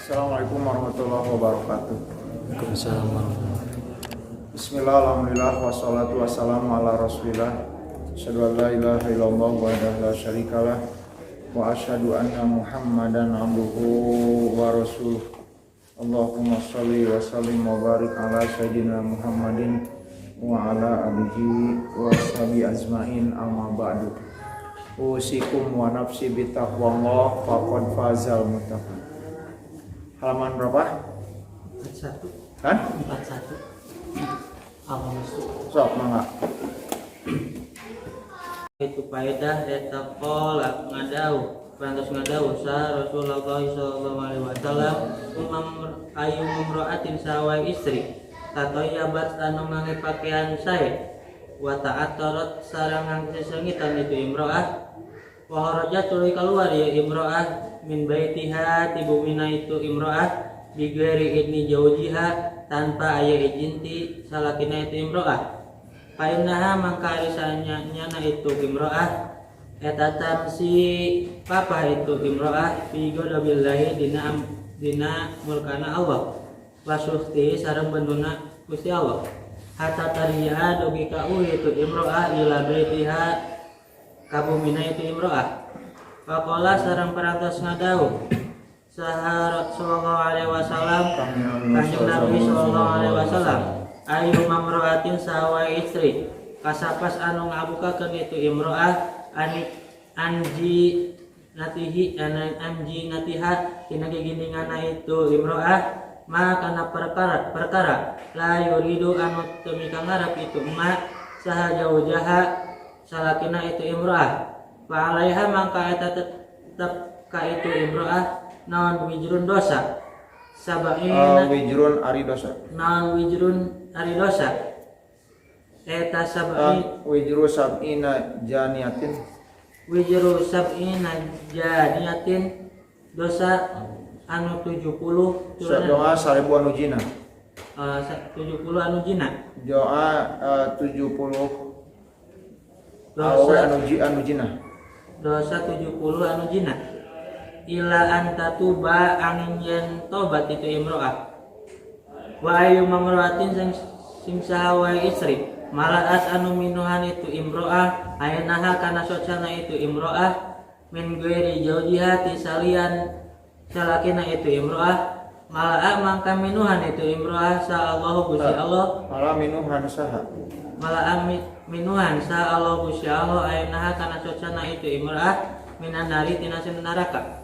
Assalamualaikum warahmatullahi wabarakatuh. Waalaikumsalam warahmatullahi Bismillah, alhamdulillah, wassalatu wassalamu ala rasulillah. Asyhadu an la ilaha illallah wahdahu la syarikalah wa asyhadu anna Muhammadan abduhu wa rasuluh. Allahumma shalli wa sallim wa barik ala sayyidina Muhammadin wa ala alihi wa sahbihi ajmain, amma ba'du. Usikum wa nafsi bitaqwallah faqad fazal muttaqin. Halaman berapa? 41. Kan? 41. Apa masuk? Sok, mangga. Itu faedah eta qala ngadau. Pantas ngadau sa Rasulullah sallallahu alaihi wasallam ayu mamra'atin sawai istri. Tatoyabat anu ngangge pakaian sae. Wa ta'attarat sareng sesengitan itu imro'ah. Wa kharajat tuluy keluar ya imro'ah min baitiha tibumina itu imro'ah bigeri idni jaujiha tanpa aya izin ti salakina itu imro'ah. Fa innaha mangka arisanya nyana itu imro'ah eta tamsi papa itu imro'ah fi ghadabillahi dina murkana Allah wa suhti sareng benduna Gusti Allah. Hatta tariya dugi ka itu imro'ah ila baitiha kabumina itu imro'ah. Faqala sareng parantos ngadau saharat sallallahu alaihi wasallam kanjeng Nabi sallallahu alaihi wasallam ayu mamra'atin sawai istri kasapas anu ngabukakeun itu imro'ah anji natiha tina giginingana itu imro'ah maka kana perkara la yuridu anu teu mikangarep itu emak sahajauh jaha salakina itu imro'ah. Fa alaiha mangka eta tetep ka itu imro'ah naon wijrun dosa sabaina Wijrun ari dosa. naon wijrun ari dosa eta sabain Wijru sab'ina janiyatin. wijru sab'ina janiyatin dosa anu 70 Doa 1000 anu jina. 70 anu jina Doa 70 awe anu jina. dosa 70 anu jina ila anta tuba angin yen tobat itu imro'ah wa ayu mamra'atin sing sahawa istri malaas anu minuhan itu imro'ah ayanaha kana socana itu imro'ah min ghairi jaujiha tisalian salakina itu imro'ah mala'a mangka minuhan itu imro'ah sa Allahu Gusti Allah Malah minuhan saha. mala'a minuhan sa Allah Gusti Allah ayanaha kana socana itu imro'ah minan nari tina neraka.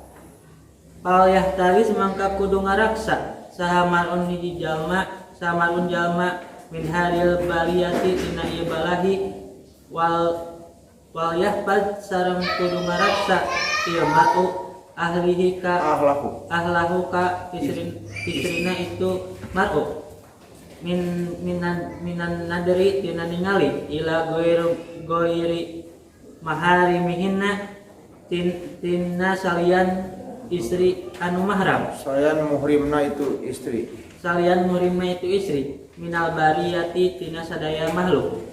Pal yahtaris mangka kudu ngaraksa sahamarun hiji jalma sahamarun jalma min haril baliyati tina ieu balahi wal yahfad sareng kudu ngaraksa ieu matu ahlihi ka ahlahu ka istrina itu mar'u minan nadri tina ningali ila goiri maharimihinna tina salian istri anu mahram Salian muhrimna itu istri. salian muhrimna itu istri minal bariyati tina sadaya makhluk.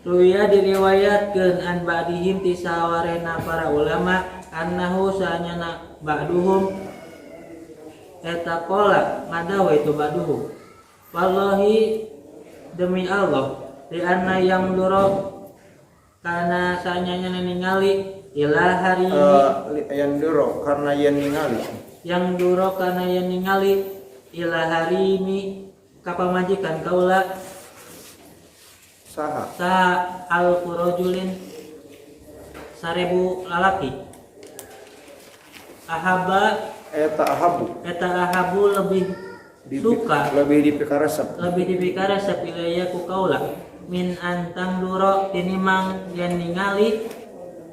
Ruya diriwayatkeun an ba'dihim ti sawarena para ulama annahu sanyana ba'duhum eta qala ngadawa itu ba'duhum wallahi demi Allah di anna yang duro kana sanyanya ningali ila hari Yang duro karena yen ningali. yang duro kana yang ningali ila hari ini kapamajikan kaula Saha. sa al qurajulin 1000 lalaki ahaba eta ahabu lebih suka Lebih dipikarasep. lebih dipikarasep ilaya ku kaula min antang duro tinimang yang ningali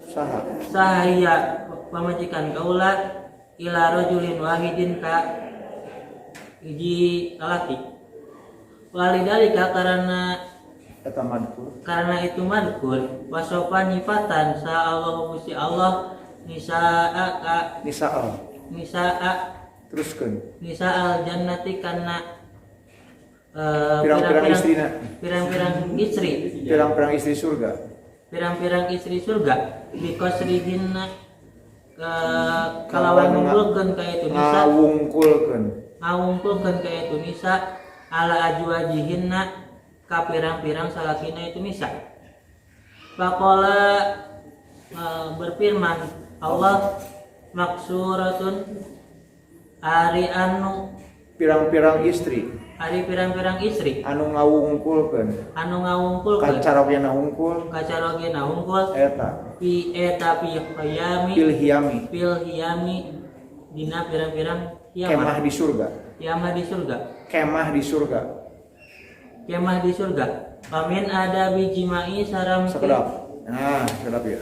Saha. sahaya pamajikan kaula ila rajulin wahidin ka hiji lalaki walidalika karena itu madkur wasofa nyifatan sa Allah Gusti Allah nisaa Teruskeun. nisa al jannati kana Pirang-pirang istrina. pirang-pirang istri Pirang-pirang istri surga. pirang-pirang istri surga bikosrihinna kalawan ngumpulkeun ka itu nisa ngawungkulkeun ka itu nisa ala ajwajihinna ka pirang-pirang salakina itu nisa. Faqala berfirman Allah maksuratun ari anu pirang-pirang istri anu ngawungkulkeun kacarogena hungkul eta pi hiyami pil hiyami dina pirang-pirang kemah di surga kemah di surga pamin ada bijimai sarang sekedap ya.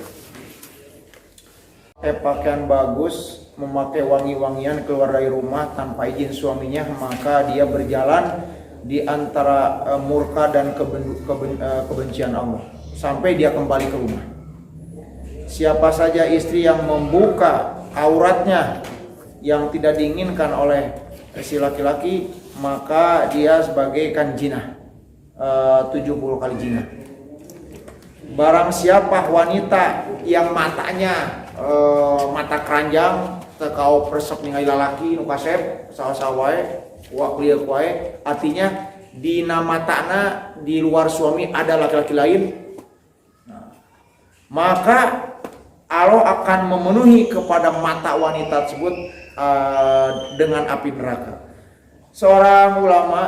Pakaian bagus, memakai wangi-wangian keluar dari rumah tanpa izin suaminya, maka dia berjalan di antara murka dan kebencian Allah sampai dia kembali ke rumah. Siapa saja istri yang membuka auratnya yang tidak diinginkan oleh si laki-laki, maka dia sebagai kan jinah, 70 kali jinah. Barang siapa wanita yang matanya mata keranjang tekau persep ningali lalaki nu kasep saha-saha wae wa kuliah wae, artinya dina matana di luar suami ada laki-laki lain, maka Allah akan memenuhi kepada mata wanita tersebut dengan api neraka. Seorang ulama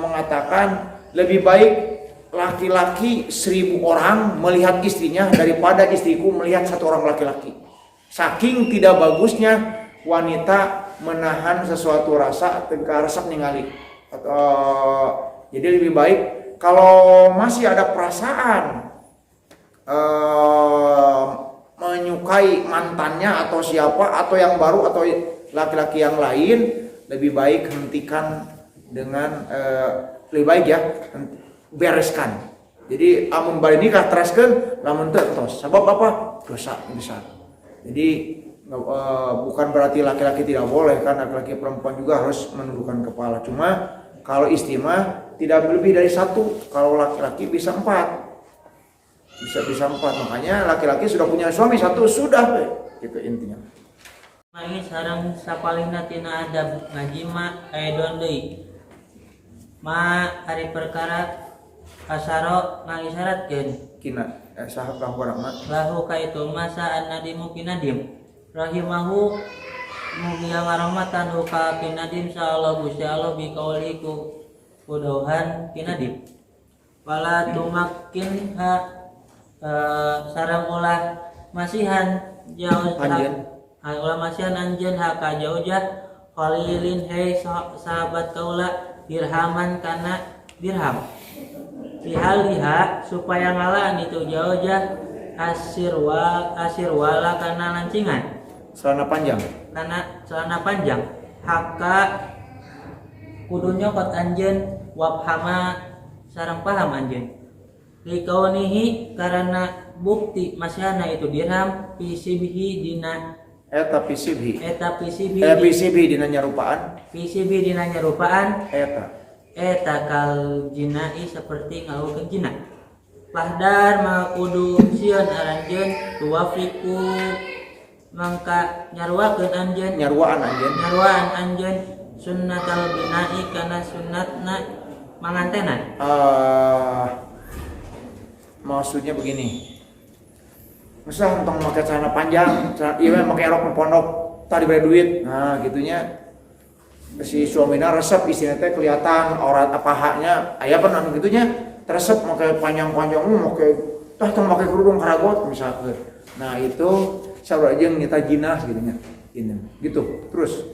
mengatakan lebih baik laki-laki 1000 orang melihat istrinya daripada istriku melihat 1 orang laki-laki. Saking tidak bagusnya wanita menahan sesuatu rasa tengka resep ningali. Jadi lebih baik kalau masih ada perasaan menyukai mantannya atau siapa atau yang baru atau laki-laki yang lain, lebih baik hentikan dengan lebih baik ya bereskan. Jadi amun bari nikah teraskeun, lamun teu tos. Sabab apa? Dosa besar. Jadi bukan berarti laki-laki tidak boleh, kan laki-laki perempuan juga harus menundukkan kepala. Cuma kalau istimah tidak lebih dari 1. Kalau laki-laki bisa 4. Bisa 4. Makanya laki-laki sudah punya suami 1 sudah, gitu intinya. Mari sareng sapalihna tina adab ngajima aedon deui. Ma ari perkara asaro ngisyaratkeun Kina saha kahurang mah lahu ka itu masa an-nadimu kinadim rahimahu mugia warahmatan hu ka kinadim insyaallah Gusti Allah bi qauliku kudohan kinadim wala tumakin sareng ulah masihan jauh ulah masihan anjeun ka jauh qalilin hei sahabat kaula dirhaman kana dirham liha supaya ngalaan itu jauh asirwala kana lancingan celana panjang haka kudu nyokot anjeun wabhama sareng paham anjeun likaunihi karena bukti masyana itu dirham pisibhi dina eta pisibhi dina nyarupaan eta kal jinai seperti ngawukeun jina lahdar makudu sieun aranjeun tuwafiku mangka nyarwaan anjeun sunnatal binai kana sunnatna mangantenan. Maksudnya begini, misal tong make celana panjang, ieu make rok pondok tadi bere duit, nah gitunya si suamina resep istrinya teh kelihatan aurat pahanya aya pun anu gitunya resep make panjang-panjang make tong make kerudung karagot misalkan. Nah itu sabar aja nyita jinah gitunya. Gitu. Terus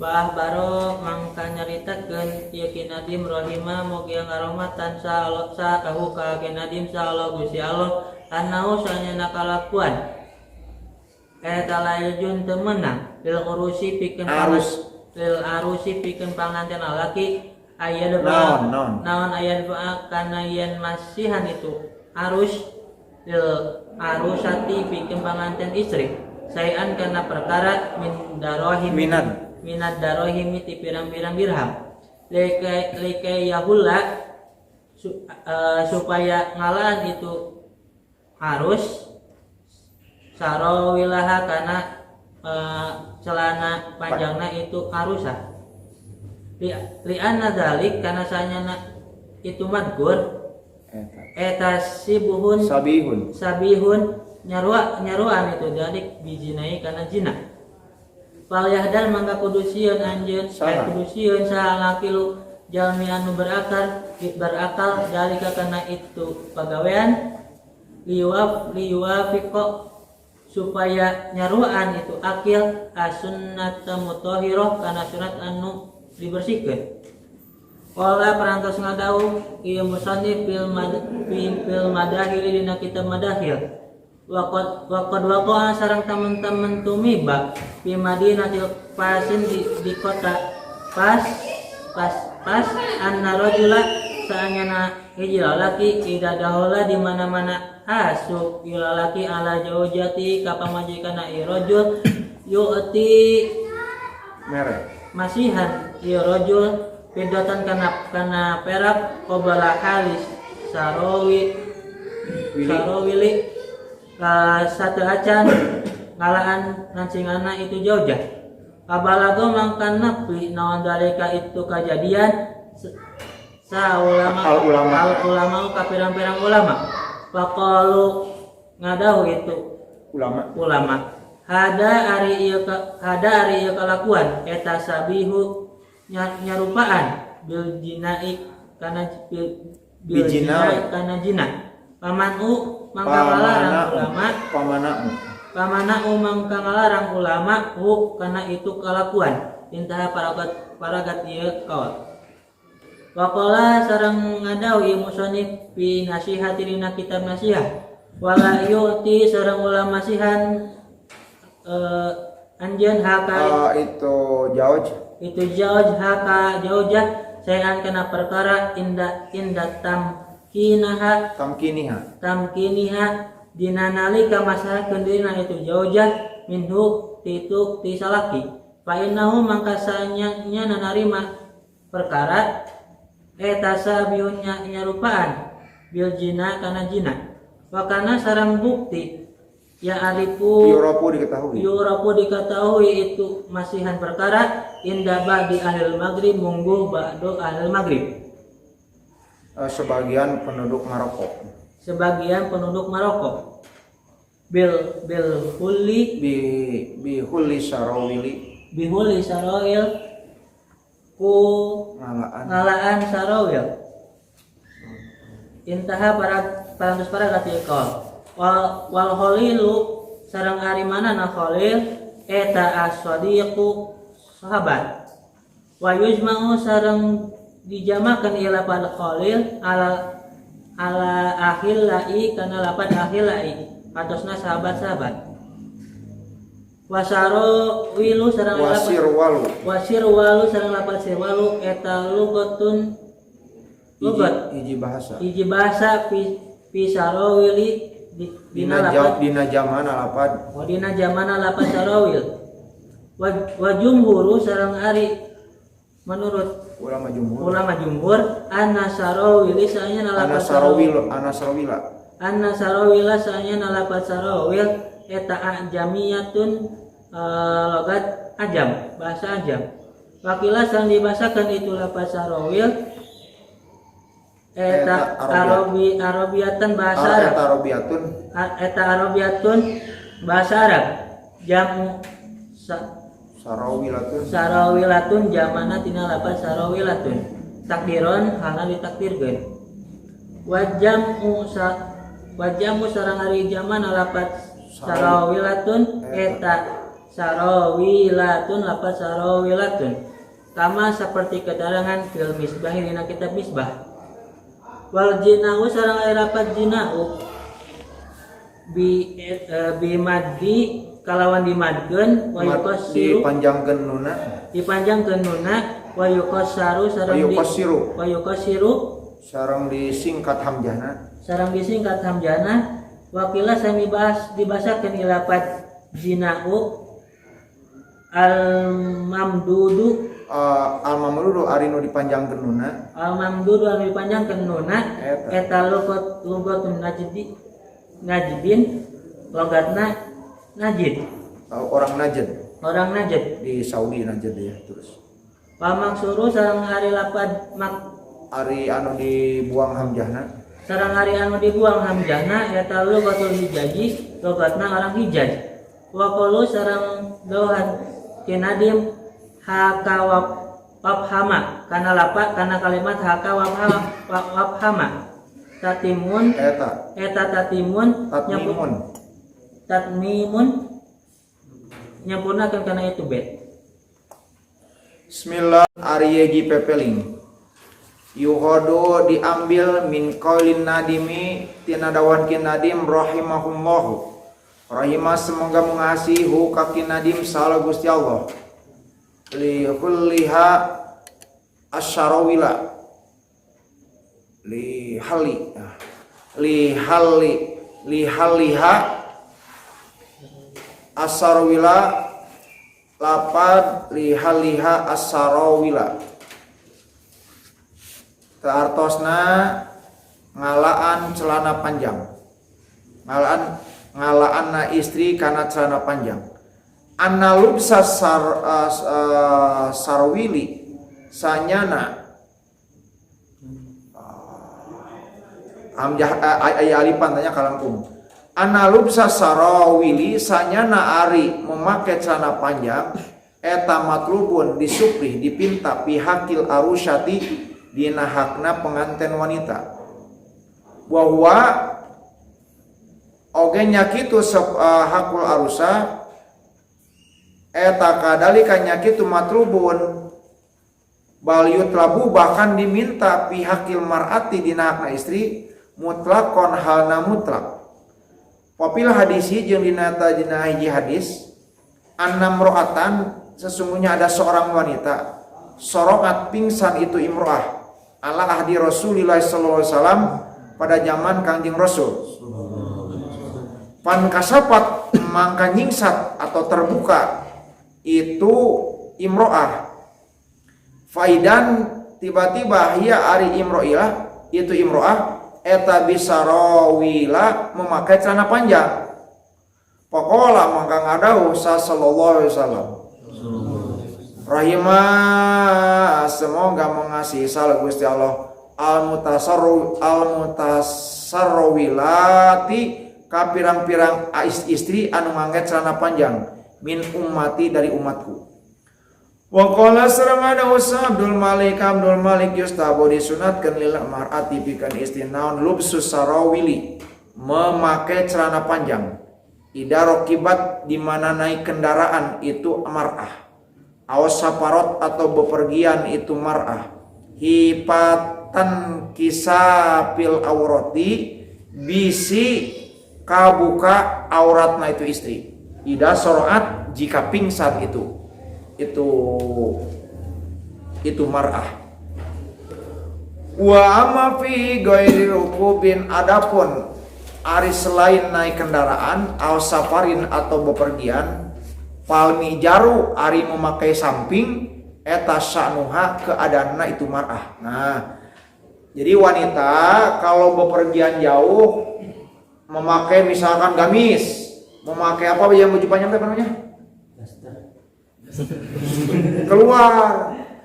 bah baro mangka nyaritakeun ieu kinadim rahimah mugi ngarahmatan sa kahu ka kinadim sa Allah Gusti Allah anau sanyana kalakuan eta layun teu meunang lil urusi pikeun lil arusi pikeun panganten laki aya naon aya kana yen masihan itu arus lil arusati pikeun panganten istri sayan kana perkara min darohim minad darohimi ti pirang-pirang dirham leke yahulla supaya ngalaan itu harus sarawilaha kana celana panjangna itu harusah li'anna dzalik kana sanyana itu madgur eta sabihun nyaruan itu dalik bijinai kana jina fal yahdal mangga kudusieun anjeun kudusieun salakilu jalmi anu berakal dalika kana itu pagawean liwafiqo supaya nyaruan itu akil as-sunnat mutahhirah kana sunat anu dibersihkeun. Wala parantos ngadawuh ieu musannif fil madahil dina kitab madahil. Waqad waqa'a sareng teman-teman tumiba di Madinatil Pasin di kota pas anna rajula saanyana hiji lalaki ida dahola di mana-mana asup lalaki ala jaujati ka pamajikanna ieu rajul yu'ti merek masihan ieu rajul pidatan kana perak qabala halis sarawili satu acan ngalaan nancingana itu jaujah kabalago mangkan napi naon dalika itu kejadian ulama kapirang-pirang ulama faqalu ngadahu itu ulama hada ari ieu kalakuan eta sabihu nyarupaan bil jinai kana bil jinai kana jina pamanu mangka ngalarang ulama kana itu kalakuan intaha paragat ieu kaul waqala sareng ngadaw ieu musannif fi nasihati dina kitab nasihat wala yu'ti sareng ulama masihan anjeun haka itu jauj haka jaujah sayan kana perkara inda tamkiniha dina nalika masahakeun dina itu jaujah minhu ti salaki fa innahu mangka sanyanya nanarima perkara eta sabiunnya nyarupaan bil jina kana jina wa kana sareng bukti ya aliku yurapu diketahui itu masihan perkara inda ba'di ahlil maghrib munggu ba'du ahlil maghrib sebagian penduduk Maroko bil hulli sarawil ku ngalaan sarawil intaha parantos gati kal wal khalilu sareng ari manana khalil eta as-sadiqu sahabat wa yujma'u sareng dijamakan ieu lapad khalil ala akhillai kana lapad akhillai atosna sahabat-sahabat wasirwalu sareng lapad sirwalu eta lugatun hiji bahasa fi sarawili dina jamana lapad sarawil wa jumhuru sareng ari menurut ulama jumhur anna sarawila sanya nalapat sarawil eta ajamiyatun logat ajam bahasa ajam wakila sang dibahasakan itu lapat sarawil eta arabiatan bahasa Arab eta arabiatun bahasa Arab jamu sarawilatun jamana tina lapat sarawilatun takdiron halna ditakdirkeun wajamu sareng ari jamana lapat sarawilatun eta sarawilatun lapat sarawilatun kama seperti keterangan fil misbah dina kitab misbah wal jinau sareng ari lapat jinau bi maddi kalawan dimadkeun wa yuqassiru dipanjangkeun nuna wa yuqassaru sareng disingkat hamjana wakila sami dibasakeun ilapat jinau Al-mamdudu al-mamdudu ari nu dipanjangkeun nuna. Al-mamdudu anu dipanjangkeun nuna eta lugatun najdin logatna najd. Orang Najd di Saudi Najd ya. Terus Wa maksuru sareng ari lapad ari anu dibuang hamzahna. Sareng ari anu dibuang hamzahna eta lugatul hijaji logatna orang Hijaz. Wa qalu sareng dawuhan kinadim haka wafhama kana lapat kana kalimat haka wafhama tatimun eta tatmimun nyampurnakeun kana itu bet. Bismillah ari yeji pepeling yuhodo diambil min qaulin nadimi tina dawankeun nadim rahimahullahu rahimah semoga mengasihi hu kaki nadim salah Gusti Allah li kulliha asyarawila li halliha asyarawila lapad li halliha asyarawila teartosna ngalaan celana panjang ngalaan na istri kana celana panjang annalubsa sarwili sanyana aya alipan tanya kalangkung annalubsa sarawili sanyana ari memakai celana panjang eta matlubun disuprih dipinta pihakil arusyati dina hakna pengantin wanita bahwa oge nyakitu hakul arusa eta kadalika nyakitu matlubun bal yutlabu bahkan diminta pihakil mar'ati dina hakna istri mutlaqon halna mutlak wapil hadisi jeung dina hiji hadis annam ro'atan sesungguhnya ada seorang wanita sorokat pingsan itu imro'ah ala ahdi Rasulillah sallallahu alaihi wasallam pada zaman Kangjeng Rasul. Pan kasapat mangka nyingsat atau terbuka itu imro'ah. Faidan tiba-tiba hiya ari imro'ilah itu imro'ah eta bisarawila memakai celana panjang. Pokola mangka ngadauh sallallahu alaihi wasallam. Rahimah semoga mengasihi salah Gusti Allah al-mutasarrawilati ka pirang-pirang istri anu ngangge celana panjang min ummati dari umatku. Wa qala sareng ada Abdul Malik yustahabu disunatkeun lil mar'ati pikeun istri naon lubsus sarawili memakai celana panjang ida rokibat di mana naik kendaraan itu mar'ah awas saparot atau bepergian itu mar'ah hipatan kisapil aurati bisi kabuka auratna itu istri ida soroat jika pingsan itu mar'ah wa amma fi ghairi rukubin adapun ari selain naik kendaraan awas safarin atau bepergian palmi jaru ari memakai samping eta sa'nuha keadaanna itu mar'ah. Nah, jadi wanita kalau bepergian jauh memakai misalkan gamis, memakai apa yang baju panjang apa namanya? Keluar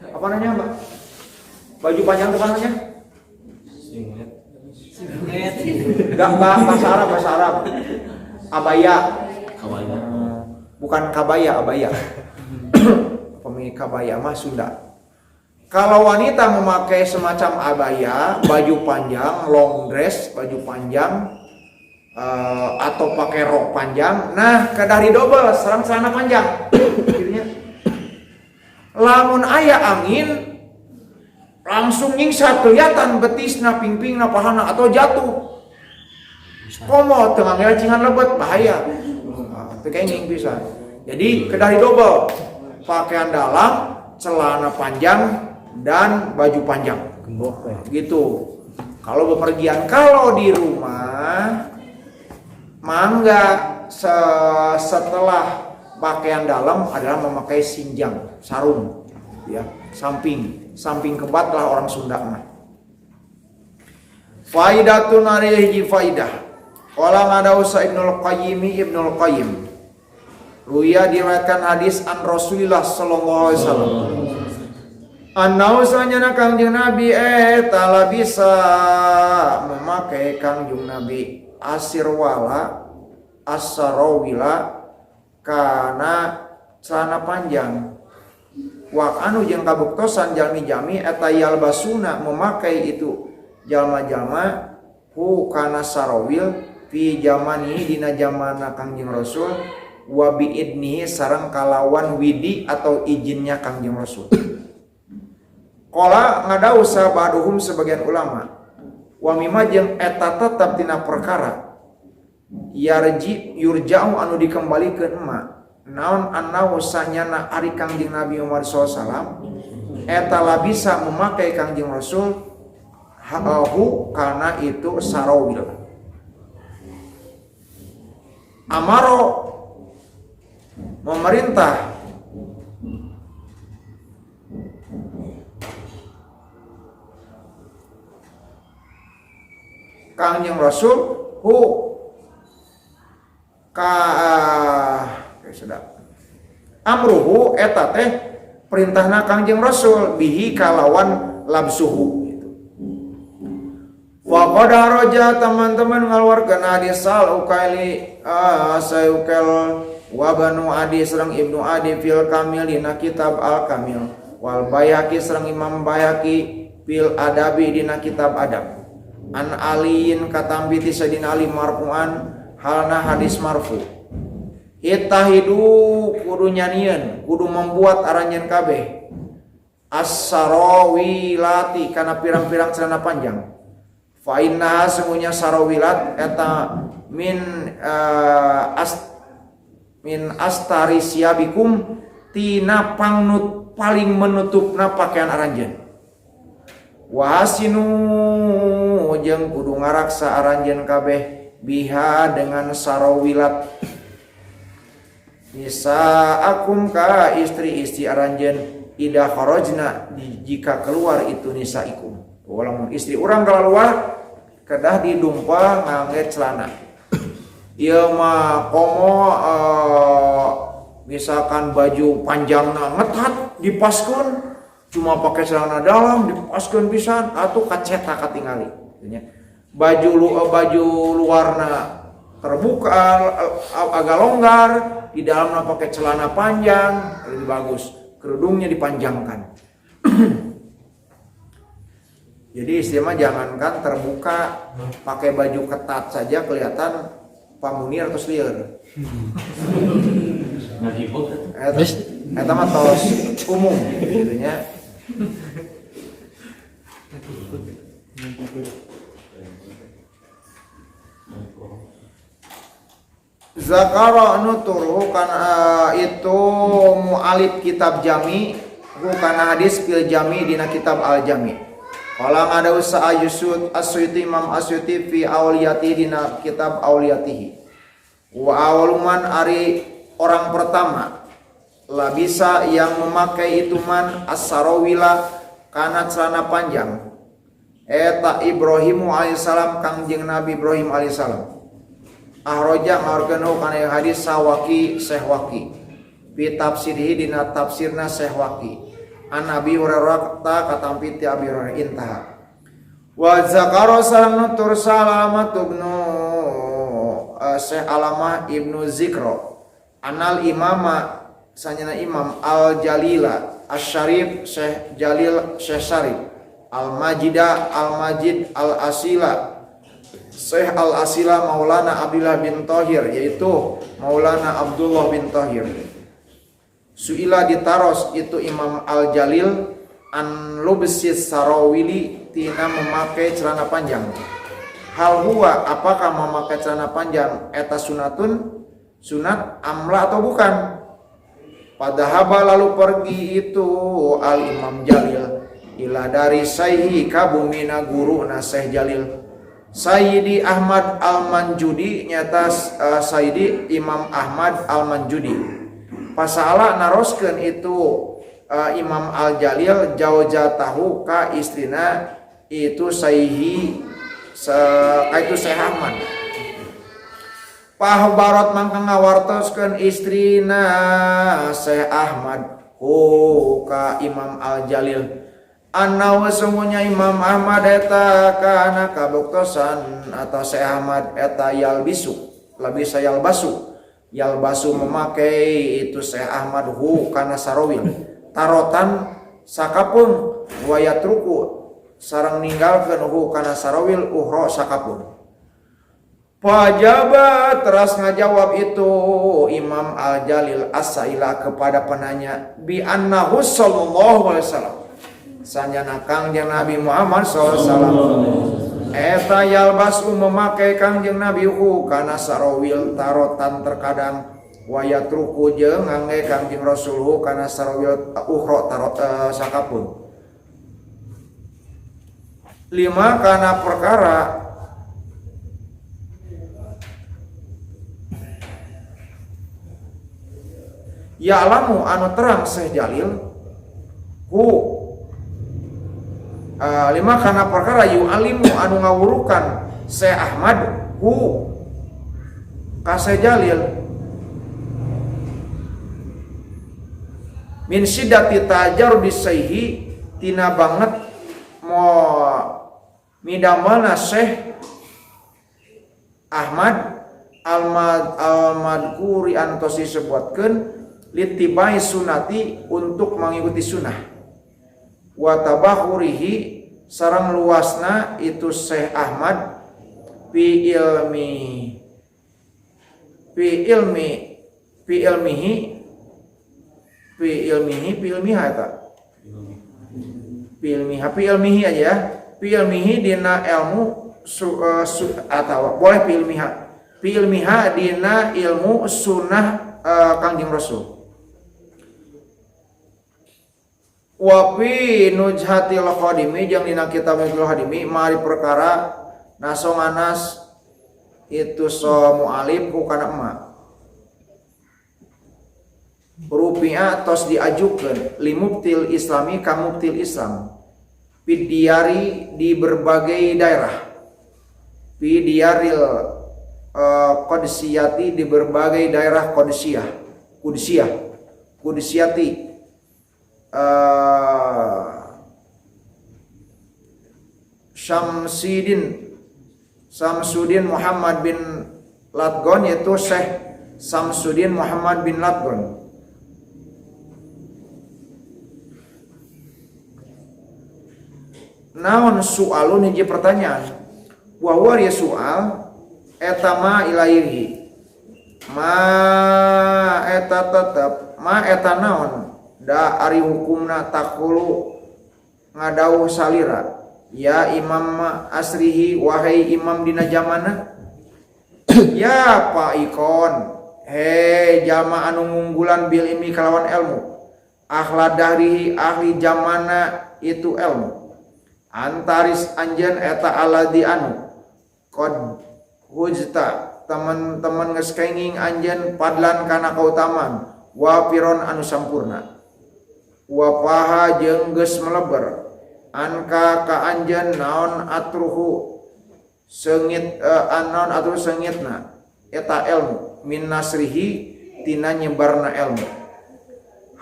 apa namanya, Mbak? Baju panjang apa namanya? Singlet. Enggak, bahasa Arab. Abaya. Bukan kabaya, abaya. Pemilik kabaya mah Sunda. Kalau wanita memakai semacam abaya, baju panjang, long dress, baju panjang, atau pakai rok panjang, nah kadari double, serang celana panjang. Lamun aya angin, langsung nyingsat kelihatan betisna, pingpingna, pahana atau jatuh. Komo tengah ngelcingan lebet bahaya. Kenging bisa. Jadi kedari double, pakaian dalam, celana panjang dan baju panjang. Gitu. Kalau bepergian, kalau di rumah, mangga setelah pakaian dalam adalah memakai sinjang, sarung, ya, samping kebat lah orang Sunda mah. Faidatun ari hiji faidah. Qala ngadausa Ibnul Qayyim. Ruya diriwayatkan hadis an Rasulillah sallallahu alaihi wasallam. Annau sanyana Kangjeng Nabi tala bisa memakai Kangjeng Nabi asirwala asarawila kana celana panjang. Wa anu jeung kabuktosan jalmi-jalmi eta yalbasuna memakai itu jalma-jalma hu kana sarawil fi zamani dina zamana Kangjeng Rasul wa bi idnihi sareng kalawan widi atau izinnya Kangjeng Rasul. Qala ngadawu sabaduhum sebagian ulama wa mimma jeung eta tetep tina perkara yurja'u anu dikembalikeun ma naon annahu sanyana ari Kangjeng Nabi Muhammad SAW eta labisa memakai Kangjeng Rasul hahu kana itu sarawil. Amaro memerintah Kangjeng Rasul hu sedap amruhu eta teh perintahna Kangjeng Rasul bihi kalawan labsuhu gitu. Wa qad raja teman-teman ngaluarkeun hadis sal ukaili sayukel wa banu adi sareng ibnu adi fil kamil dina kitab al kamil wal bayaki sareng imam bayaki fil adabi dina kitab adab. An aliin katambi ti sadina ali marfu'an halna hadis marfu. Itahidu kudu nyanyian, kudu membuat aranjeun kabeh. As-sarawilati kana pirang-pirang celana panjang. Fa inna sungguhnya sarawilat eta min astari siabikum tina pangnut paling menutupna pakaian aranjeun. Wahasinu jeung kudu ngaraksa aranjeun kabeh biha dengan sarawilat nisa akum ka istri-istri aranjeun ida kharajna jika keluar itu nisa ikum. Walaupun istri urang keluar kedah didumpa ngangge celana. Ieu mah komo misalkan baju panjangna ngetat dipaskeun cuma pakai celana dalam dipaskeun pisan atuh kaceta katingali baju luarna terbuka agak longgar di dalamnya pakai celana panjang lebih bagus kerudungnya dipanjangkan. Jadi istilahnya jangankan terbuka pakai baju ketat saja kelihatan pamunir atau lieur. Eta mah tos umum gitu nya. Zakara nuturu kana itu mu'alif kitab jami kana hadis fil jami dina kitab al jami. Qala ngadawu sa'ayusud as-suyuti imam as-suyuti fi awliyati dina kitab awliyatihi. Wa awaluman ari orang pertama labisa yang memakai itu man as-sarawila kana celana panjang eta Ibrahimu alaihissalam Kangjeng Nabi Ibrahim alaihissalam ahroja ngaurkeun kana hadis sawaki sehwaki fi tafsirhi dina tafsirna sehwaki an Nabi Hurairah katampi ti Abi Hurairah intaha wa zakara sareng nutur Salamat ibnu Syekh Alamah ibnu Zikro anal imama sanyana imam al jalila asy-syarif Syekh Jalil Syekh Syarif al majida al majid al asila Syekh al asila Maulana Abdullah bin Thahir yaitu Maulana Abdullah bin Thahir suila ditaros itu imam al jalil an lubsis sarawili tina memakai celana panjang. Hal huwa apakah memakai celana panjang eta sunatun sunat amla atau bukan? Padahaba lalu pergi itu al Imam Jalil ila dari sayhi kabumina guru na Syekh Jalil Sayyidi Ahmad Al-Manjudi nyata Sayyidi Imam Ahmad Al-Manjudi pasala naroskeun itu Imam Al-Jalil jauzatahu ka istrina itu saihi itu Syekh Ahmad. Pahbarat mangka ngawartoskeun istrina Syekh Ahmad ka Imam Al-Jalil anna sungguhnya Imam Ahmad eta kana kabuktosan atau Syekh Ahmad eta yalbisu labisa yalbasu memakai itu Syekh Ahmad kana sarawil tarotan sakapun wayatruku sareng ninggalkeun kana sarawil uhro sakapun. Pajaba teras ngajawab itu Imam Al-Jalil as-saila kepada penanya bi annahu sallallahu alaihi wasallam sanyana Kangjeng Nabi Muhammad sallallahu alaihi wasallam eta yalbasu memakai Kangjeng Nabi kana sarawil tarotan terkadang wayatruku jeung ngangge Kangjeng Rasul kana sarawil ukhra tarot sakapun. 5 kana perkara ya'lamu anu terang Syekh Jalil 5 kana perkara yu'alimu anu ngawurukan Syekh Ahmad ka Syekh Jalil min siddati tajarudi sayhi tina banget mo midamana Syekh Ahmad al-madkuri antos disebutkeun litibai sunati untuk mengikuti sunnah wa tabahurihi sareng luasna itu Syekh Ahmad fi ilmihi aja ya. Fi ilmihi dina ilmu atau boleh fi ilmiha dina ilmu sunnah Kangjeng Rasul. Wa fi nujhatil khadimi jeung dina kitabul khadimi mari perkara nasonganas itu so mualif kana emak rupiah tos diajukan limubtil islami kamubtil islam pidiari di berbagai daerah pidiaril qudusiyati di berbagai daerah kudusiyati Samsudin Muhammad bin Latgon yaitu Syekh Samsudin Muhammad bin Latgon. Naon soalun hiji pertanyaan wa huwa ya soal eta ma ilaihi ma eta tetep ma eta naon da ari hukumna takulu ngadauh salira ya imam asrihi wahai imam dina zamana ya Pak Ikon he jama anu ngunggulan bil ilmi kalawan ilmu akhlad dahrihi ahli zamana itu ilmu antaris anjen eta aladi anu qad hujta teman-teman geus kenging anjen padlan kana kautamaan wa piron anu sampurna wa paha jeung geus meleber anka ka anjen naon atruhu seungit anon atruh seungitna eta ilmu min nasrihi tina nyebarna ilmu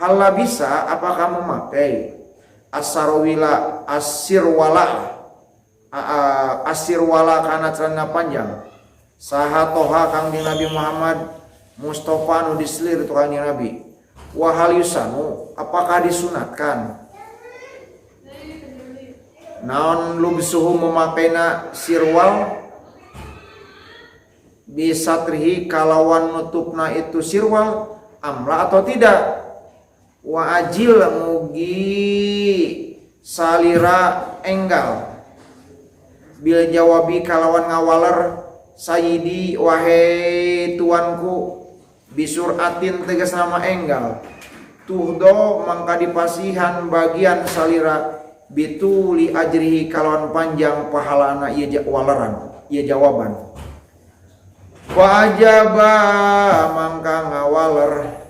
hal bisa apakah memakai asirwala kana celana panjang sahatoha Kangjeng Nabi Muhammad Mustafa nu dislir itu Kangjeng Nabi wa hal yusanu apakah disunatkan naon lubsuhu memakaina sirwal bisatrihi kalawan nutupna itu sirwal amla atau tidak wa ajil mugi salira enggal bil jawabi kalawan ngawaler sayyidi wahai tuanku bisuratin tegas nama enggal tuhdo mangka dipasihan bagian salira bituli ajrihi kalawan panjang pahalana ieu waleran ieu jawaban wa ajaba mangka ngawaler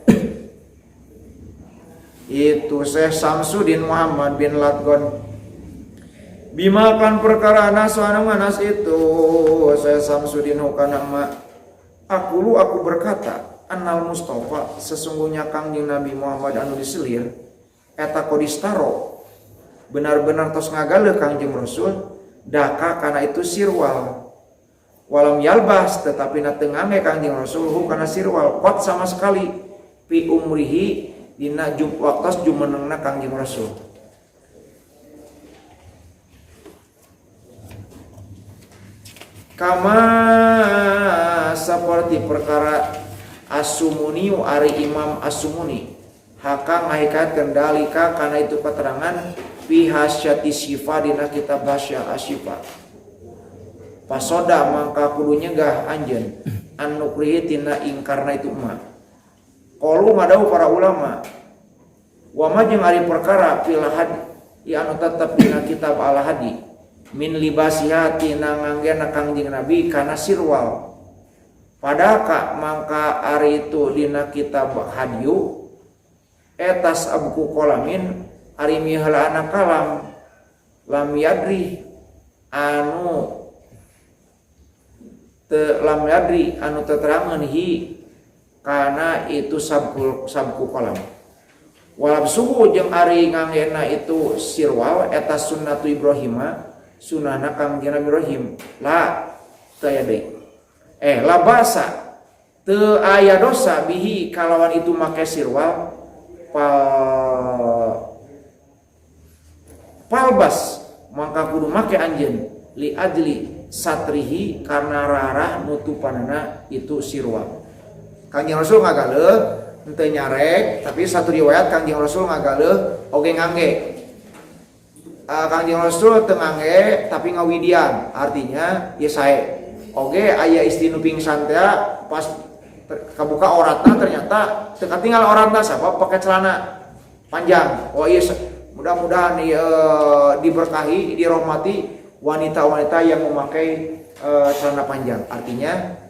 itu Syekh Samsudin Muhammad bin Latgon bima kan perkara naswana manas itu Syekh Samsudin hukana ma aku berkata annal Mustafa sesungguhnya Kangjeng Nabi Muhammad anu diselir eta kodistaro benar-benar tos ngagale Kangjeng Rasul daka kana itu sirwal walam yalbas tetapi na teu ngangge Kangjeng Rasul kana sirwal qat sama sekali fi umrihi dina waktos jumenengna Kangjeng Rasul. Kama seperti perkara As-Sumuni ari Imam As-Sumuni haka ngahikat kendalika karena itu keterangan fi hasyati syifa dina kitab Hasya Asyifa pasoda mangka kudu nyegah anjeun an nukrihi tina ingkarna itu mah. Qalu madau para ulama wa majeng ari perkara fil hadi anu tetep dina kitab al hadi min libasiha tina nganggena Kangjeng Nabi kana sirwal padaka mangka ari itu dina kitab hadiu etas abku qalamin ari miheulana kalam lam yadri anu teterangan hi karena itu sabku kolam walab suhu jeung ari nganggena itu sirwal eta sunnatu Ibrahima sunana Kangjeng Nabi Ibrahim la teu aya deui la basa teu aya dosa bihi kalawan itu make sirwal palbas mangka kudu make anjeun li ajli satrihi karena rarah nutupanana itu sirwal. Kangjeng Rasul ngagaleug henteu nyarek tapi satu riwayat Kangjeng Rasul ngagaleug oge ngangge. Kangjeng Rasul teu ngangge tapi ngawidian artinya ieu sae. Oge aya istri nu pingsan teh pas kabuka auratna ternyata teu katinggal auratna sabab pake celana panjang. Oh ieu mudah-mudahan diberkahi dirahmati wanita-wanita yang memakai celana panjang. Artinya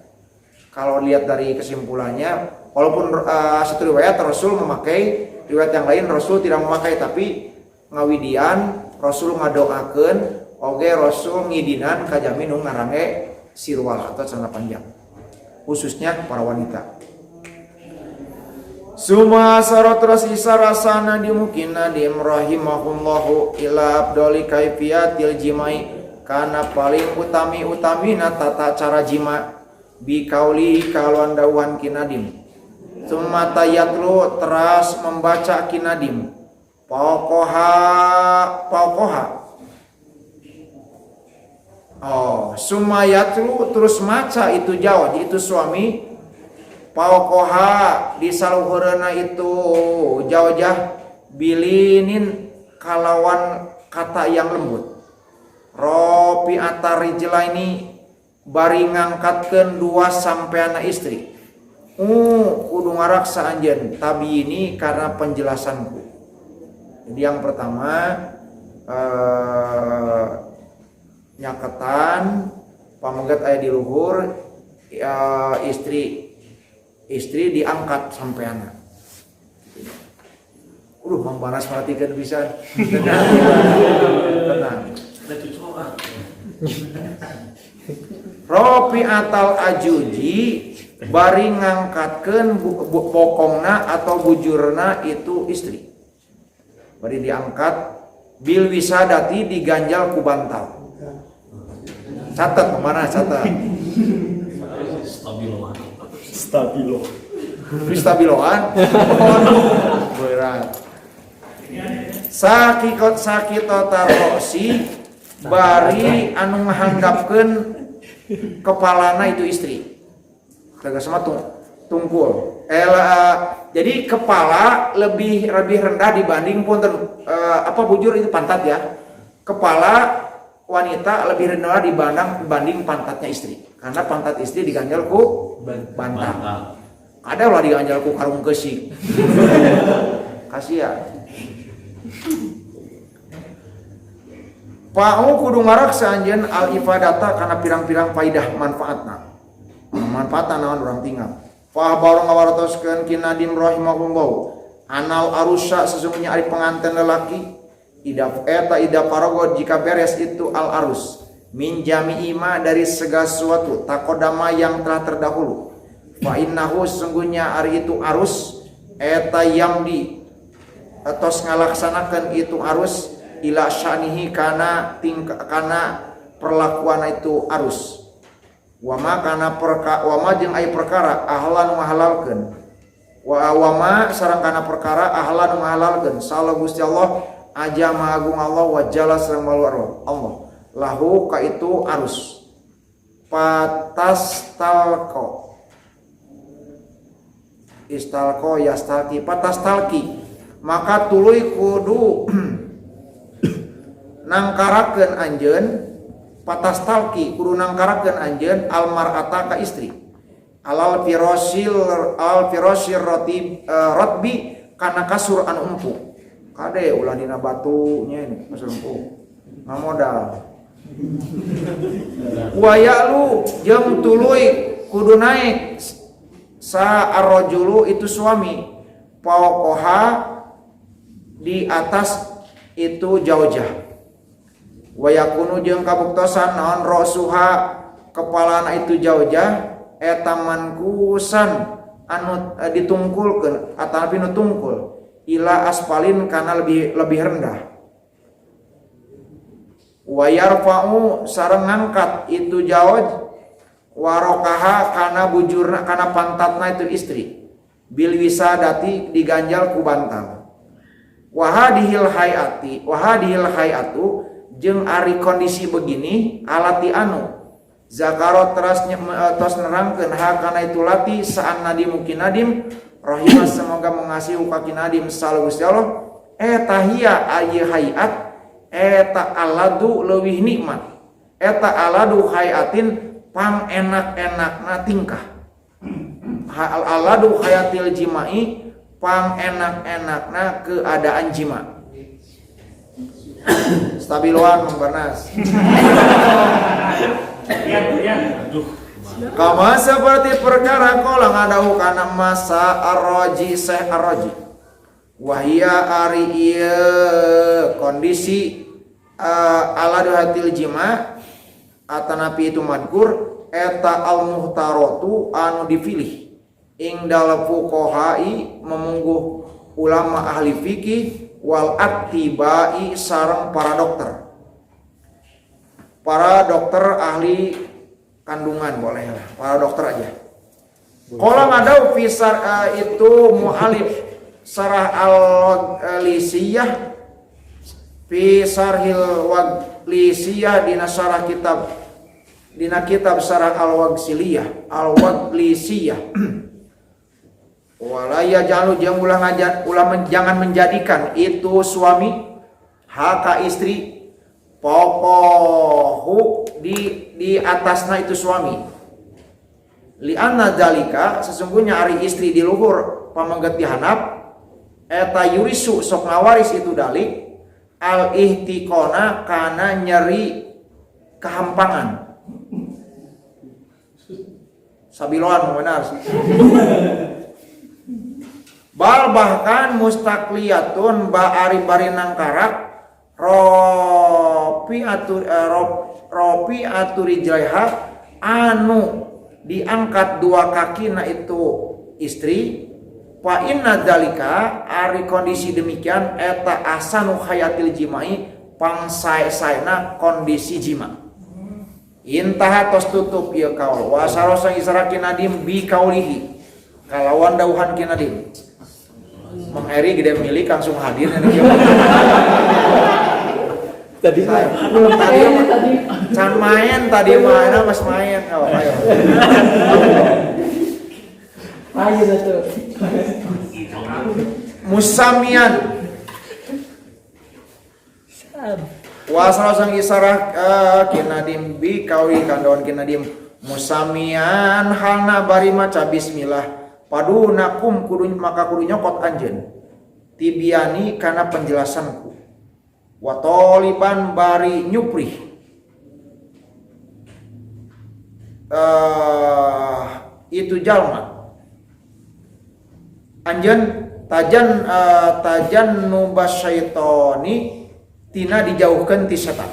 kalau lihat dari kesimpulannya, walaupun satu riwayat Rasul memakai, riwayat yang lain Rasul tidak memakai, tapi ngawidian Rasul ngadoakeun, oge Rasul ngidinan kajami nu ngarange sirwal atau celana panjang, khususnya para wanita. Suma sarot terus isarasana dimukina di rahimahullahu ila abdoli kaifiyatil jimai kana paling utamina tata cara jima bi kauli kaluan dauhan kinadim summa tayatlu teras membaca kinadim paukoha summa yatlu terus maca itu jawab itu suami paukoha di saluhurna itu jawjah bilinin kalawan kata yang lembut ropi atarijlaini bari ngangkatkeun 2 sampeana istri. Kudu ngaraksa anjeun tabi ini karena penjelasanku. Jadi yang pertama nyaketan pamegat aya di luhur istri diangkat sampeana. Mambaras perhatikan bisa. Tenang. Ropi atal ajuji bari ngangkatkeun bokongna atau bujurna itu istri. Bari diangkat bil wisadati diganjal ku bantal. Catat mana catat? Stabiloan. Berat. Sakito tarosi bari anu ngahandapkeun kepalana itu istri. Tegas mah tungkul. Jadi kepala lebih rendah dibanding bujur itu pantat ya. Kepala wanita lebih rendah dibanding pantatnya istri. Karena pantat istri diganjal ku bantal. Ada lah diganjal ku karung kesik. Kasihan. Pa'u kudu ngaraksa anjeun al ifadata kana pirang-pirang faidah manfaatna. Manfaatna naon urang tinggal. Fa baru ngawartoskeun kinadim rahimahullah anal arusya sesungguhnya ari pengantin lelaki ida parago jika beres itu al arus min jami'ima dari segala sesuatu takodama yang telah terdahulu fa innahu sesungguhnya ari itu arus eta yamdi atos ngalaksanakan itu arus ila sya'nihi kana perlakuan itu arus wama jeung aya perkara ahlan mahalalkeun wama sareng kana perkara ahlan mahalalkeun sallallahu Gusti Allah aja maha agung Allah wa jalla sareng malu Allah lahu ka itu arus patastalko istalko yastalki patastalki maka tuluy kudu nangkarakeun anjeun patastalki kudu nangkarakeun anjeun almar'ata ka istri al firashir rotbi kana kasur anu empuk kade ulah dina batunya ini kasur empuk ngamodal wayalu jeung tuluy kudu naik sa arrajulu itu suami paukoha di atas itu jaujah wayakunu jeung kabuktosan naon rosuha kepalana itu jaujah eta mankusan anu ditungkulkeun atapi nu tungkul ila aspalin kana lebih rendah wa yarfa'u sareng ngangkat itu jauj warokaha kana bujurna kana pantatna itu istri bil wisadati diganjal ku bantal wa hadhil hayatu jeung ari kondisi begini alati anu zakarot tos nerangkeun ha kana itu lati sa'an nadim mungkin nadim rahimah semoga mengasihi ukaki nadim sallallahu Gusti Allah eta hiya ayy hayat eta aladu leuwih nikmat eta aladu hayatin pang enak-enakna tingkah aladu hayatil jimai pang enak-enakna keadaan jima stabiloan membernas kama seperti perkara kolang adahu kana masa arroji seh arroji wahia ari ieu kondisi aladu hatil jima atanapi itu madkur eta al muhtaratu anu dipilih ing dalem fuqahai memungguh ulama ahli fikih wal attibai sareng para dokter ahli kandungan boleh lah para dokter aja kolang ada fisar itu mu'alif sarah al-lisiyah fi sarhil waglisiyah dina sarah kitab sarah al-wagsiliyah al-waglisiyah walaya jalu jeung jangan menjadikan itu suami haka istri pokohu di atasna itu suami lianna dalika sesungguhnya ari istri di luhur pamangget dihanap eta yurisu sok ngawaris itu dalik al ihtiqona kana nyeri kehampangan sabiloan benar bal bahkan mustakliyatun ba ari bari nangkarak ropi aturi jaiha anu diangkat dua kaki na itu istri fa inna dzalika ari kondisi demikian eta asanu hayatil jimai pangsae-saena kondisi jima intaha tos tutup ieu kaul wa sarosa isarakin nadim bi kaulihi kalawan dauhan kinadim Mang Eri gede milik langsung hadir tadi can main tadi mana mas main ayo tuh musamian wasal sang isarah kinadim bi kawi kandawan kinadim musamian halna bari maca bismillah padu nakum kudu maka kudu nyokot anjeun tibiani kana penjelasanku wa taliban bari nyuprih itu jalma anjeun tajan nubas syaitoni tina dijauhkeun ti setan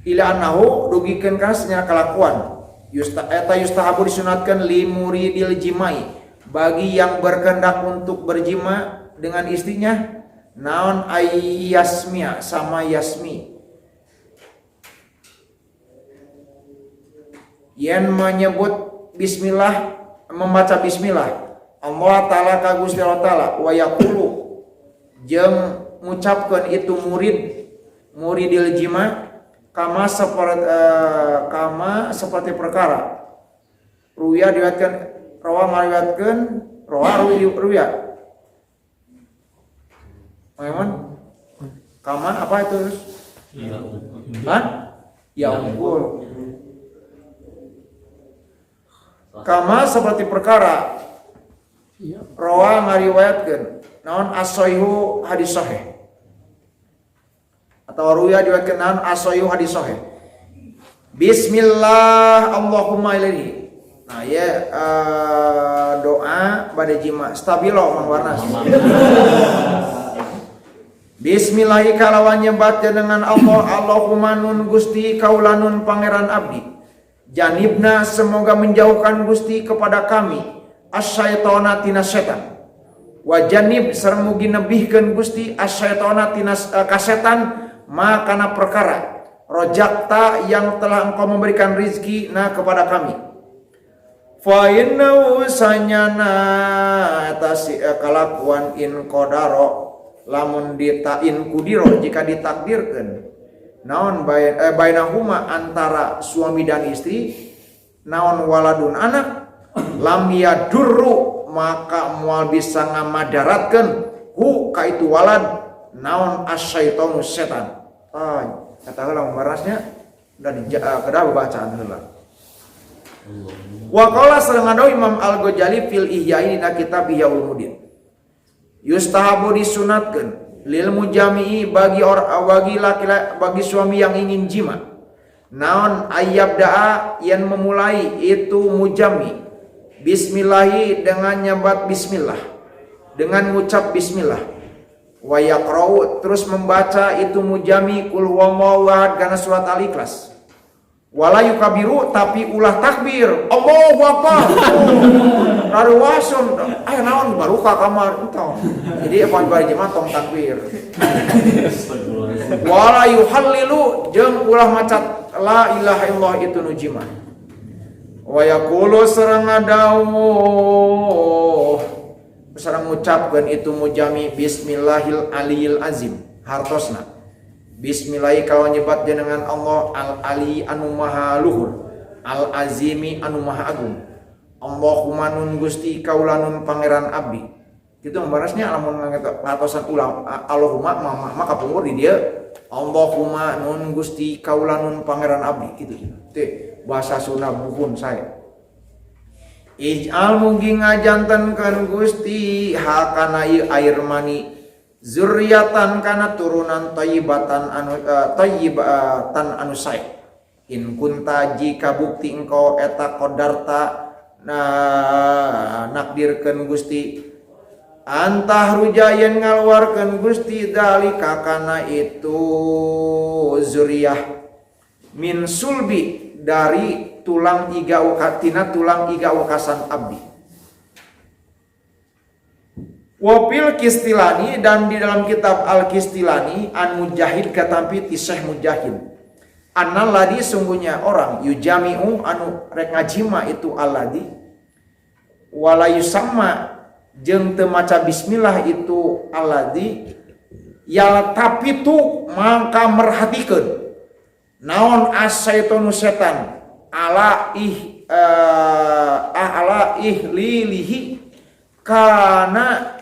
ila annahu dugikeun kana senyana kalakuan yustahabu disunatkan li muridil jimai bagi yang berkehendak untuk berjima dengan istrinya naon ayyasmiya sama yasmi yen menyebut bismillah membaca bismillah Allah taala ka Gusti Allah taala wa yaqulu jeung ngucapkeun itu muridil jima kama seperti perkara ruya diriwayatkeun ruya Memang kama apa itu? Ya unggul. Kama seperti perkara rawa ngariwayatkeun naon as-sahih hadis sahih atau ruya diriwayatkeun naon as-sahih hadis sahih. Bismillah Allahumma ilaihi. Nah ya doa pada jima stabilo mangwarna. Bismillahi kalawan nyebat dengan Allah Allahumma nun Gusti kaulanun pangeran abdi janibna semoga menjauhkan Gusti kepada kami asyaitona tina setan wa janib sareng mugi nebihkeun Gusti asyaitona tina kasetan makana perkara rojakta yang telah engkau memberikan rizki kepada kami fa innahu sanyana atasi kalakuan in qadaro lamun ditain kudiro jika ditakdirkan naon bainahuma antara suami dan istri naon waladun anak lam yadurru maka moal bisa ngamadaratkeun hu ka itu walad naon asyaitonu setan kata heula marasnya udah kedah bacaan heula wa qala sareng Imam Al-Ghazali fil Ihya'i dina kitab Ihyaul Mudin yustahabu disunatkan lil mujami'i bagi laki-laki bagi suami yang ingin jima naon ayyabda'a yang memulai itu mujami bismillahi dengan nyebat bismillah dengan ngucap bismillah wa yaqra'u terus membaca itu mujami qul huwallahu ahad kana surat al-ikhlas wala yukabiru tapi ulah takbir Allahu akbar raruwasun naon baru ka kamar entong jadi apa bari jemaah tong takbir wala yuhallilu jeung ulah maca la ilaha illallah itu nujimah wa yaqulu sareng ngadawuh sareng ngucapkeun itu mujami bismillahil aliyil azim hartosna bismillahi kawan nyebat jenengan Allah al-ali anu maha luhur al-azimi anu maha agung Allahumma nun Gusti kaulanun pangeran abdi kitu membarasnya lamun ngatosan ulang Allahumma maka punggur di dia Allahumma nun Gusti kaulanun pangeran abdi kitu teh bahasa Sunda buhun saya ij'al mugi ngajantenkeun Gusti hakana air mani zurriyatan kana turunan thayyibatan anu sae in kunta jika bukti engkau eta qadarta nakdirkeun Gusti antah rujayen ngaluarkeun Gusti dalika kana itu zuriyah min sulbi dari tulang iga wakasan abdi Wafil Kistilani dan di dalam kitab Al-Kistilani an Mujahid katampi ti Syekh Mujahid annal ladi sungguhnya orang yujami'u anu rek ngajima itu alladhi wala yusamma jeung teu maca bismillah itu alladhi yaltapi tu mangka merhatikeun naon asyaitonu setan ala ihlilihi kana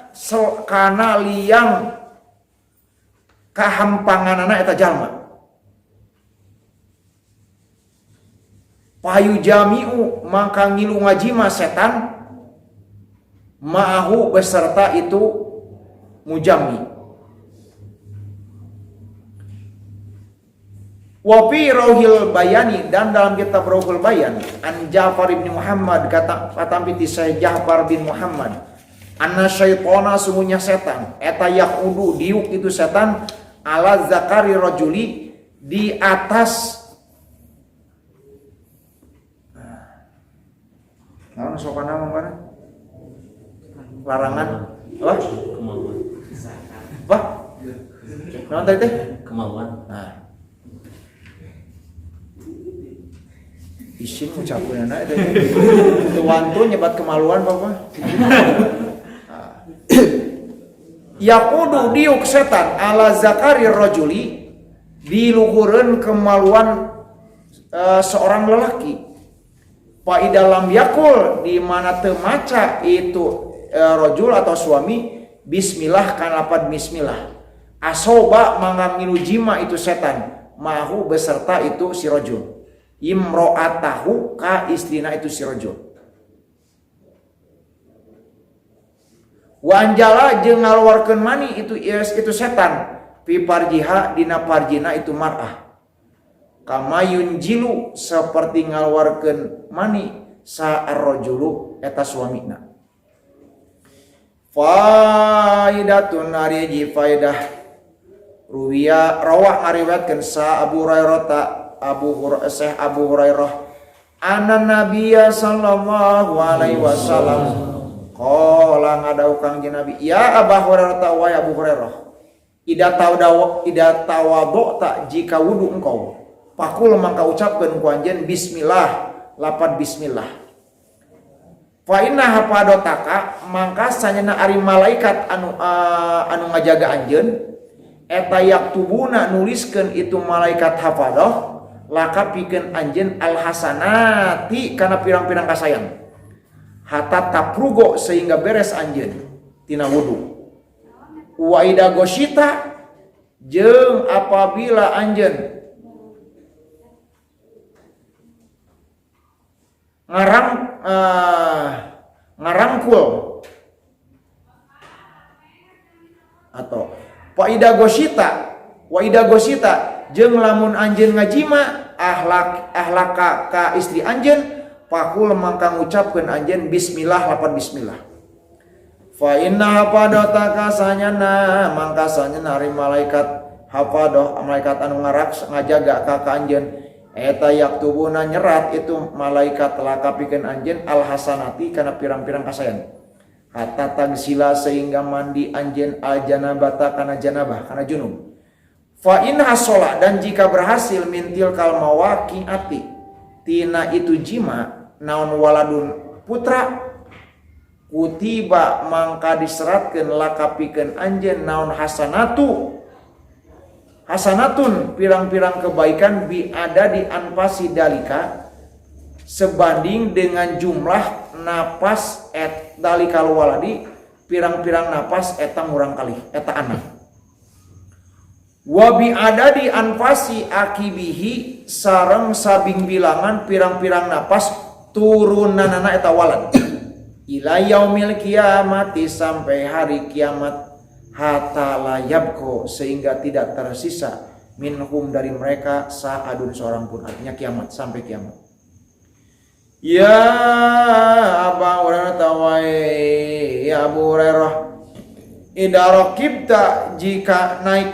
liang kahampanganana eta jalma payu jami'u maka ngilu ngajima setan ma'ahu beserta itu mujami wa fi Rauhil Bayani dan dalam kitab Rauhul Bayan an Ja'far bin Muhammad kata piti Syekh Ja'far bin Muhammad Anna syaitona sungguhnya setan eta yaqudu diuk itu setan ala zakari rajuli di atas naon sopana mangkana larangan apa Kemauan. apa naon tadi teh Kemauan. nah isin ucapan anak itu wantu nyebat kemaluan papa yaqudu diuk setan ala zakari rajuli diluhureun kemaluan seorang lelaki fa idalam yakul di mana teu maca itu rajul atau suami bismillah kana lapad bismillah asoba mangga milu jima itu setan mahu beserta itu si rajul imro'atahu ka istrina itu si rajul wanjala jeung ngaluarkeun mani itu setan fi parjiha dina parjina itu mar'ah kama yunjilu seperti ngaluarkeun mani sa ar-rajulu eta suamina faidatun ariji faidah ruwiya rawah ngariwayatkeun sa Abu Hurairah Abu Hurairah anna nabiyya sallallahu alaihi wasallam qala ngadau Kangjeng Nabi ya Abu Hurairah wa Abu Hurairah ida tawadhu tak jika wudu engkau pakul mangka ucapkeun ku anjeun bismillah lapad bismillah fa inna hapadotaka mangka sanyana ari malaikat anu ngajaga anjeun eta yaktubuna nuliskeun itu malaikat hafadah laka pikeun anjeun alhasanati kana pirang-pirang kasayang hatta taprugo sehingga beres anjeun tina wudu wa ida gosyita jeung apabila anjeun ngarangkul atau wa ida gosyita jeung lamun anjeun ngajima ahlaka ka istri anjeun pakul mangka ngucapkeun anjeun bismillah lapad bismillah fa inna hafadataka sanyana mangka sanyana ari malaikat hafadah malaikat anu ngajaga ka anjeun eta yaktubuna nyerat itu malaikat laka pikeun anjeun alhasanati kana pirang-pirang kasayan hatta tagsila sehingga mandi anjeun aljanabata kana janabah kana junub fa in hasola dan jika berhasil mintil kal mawaqiati tina itu jima naon waladun putra kutiba mangka diseratkeun lakapikeun anjeun naon hasanatun pirang-pirang kebaikan bi ada di anfasi dalika sebanding dengan jumlah napas dalikal waladi pirang-pirang napas eta murang kali eta anak wabi ada di anfasi akibihi sareng sabing bilangan pirang-pirang napas turunanana eta walad ila yaumil kiamati sampai hari kiamat hatta layabko sehingga tidak tersisa minhum dari mereka sa'adun seorang pun artinya kiamat sampai kiamat ya Abu Hurairah ya Abu Hurairah idza raqibta jika naik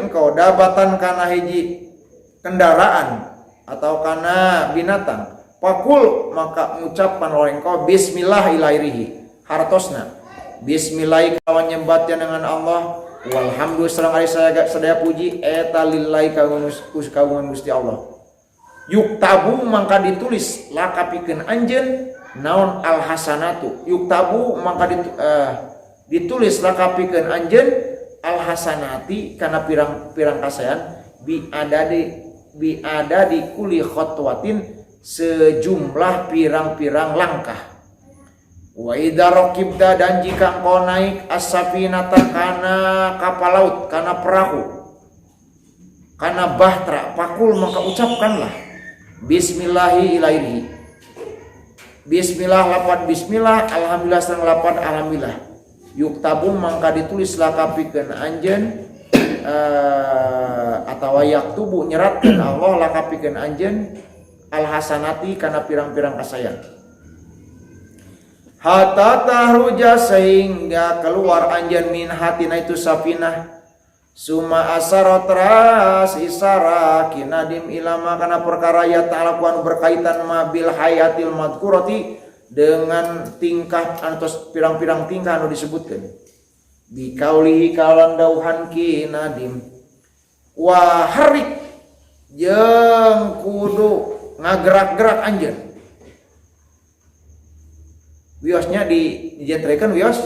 engkau dabatan kana hiji kendaraan atau kana binatang pakul maka mengucapkan oleh engkau bismillah ilairihi hartosna bismillah kawan nyembatnya dengan Allah walhamdulillah sareng ari sadaya puji eta lillahi kagungan Gusti Allah yuktabu mangka ditulis lakapikeun anjeun naon alhasanatu yuktabu mangka ditulis lakapikeun anjeun alhasanati kana pirang-pirang kasayan bi ada di kuli khotwatin sejumlah pirang-pirang langkah wa idza raqibta dan jika engkau naik as-safinata kana kapal laut kana perahu kana bahtera pakul maka ucapkanlah bismillahi ilaihi bismillah lapad bismillah alhamdulillah sareng lapad alhamdulillah yuktabum mangka ditulis lakapikeun anjeun atawa yaktubu nyeratkeun Allah lakapikeun anjeun alhasanati kana pirang-pirang kasayang hatta tahruja sehingga keluar anjeun min hatina itu safinah suma asara teras isara kinadim ilama kana perkara ya ta'alakuan berkaitan mabil hayatil madkurati dengan tingkah atau pirang-pirang tingkah anu disebutkan bikaulihi kalan dauhan kinadim wa harik jeung kudu ngagerak-gerak anjeun wiosnya dijentrekan wios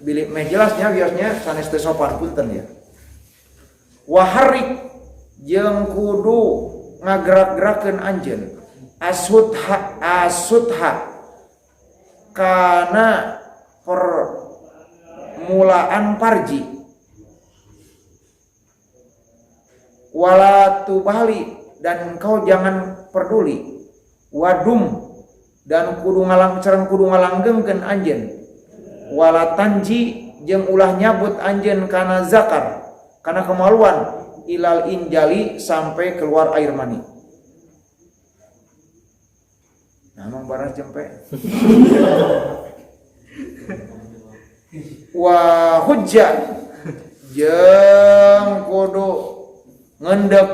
bilik meh jelasnya wiosnya sanes teu sopan punten ya wa harik jeung kudu ngagerak-gerakeun anjeun asutha kana permulaan parji wala tubali dan engkau jangan peduli wadum dan kudu ngalanggengkeun anjeun wala tanji jeung ulah nyabut anjeun kana zakar kana kemaluan ilal injali sampai keluar air mani namang baras jempe wa hujja jeung kudu ngendek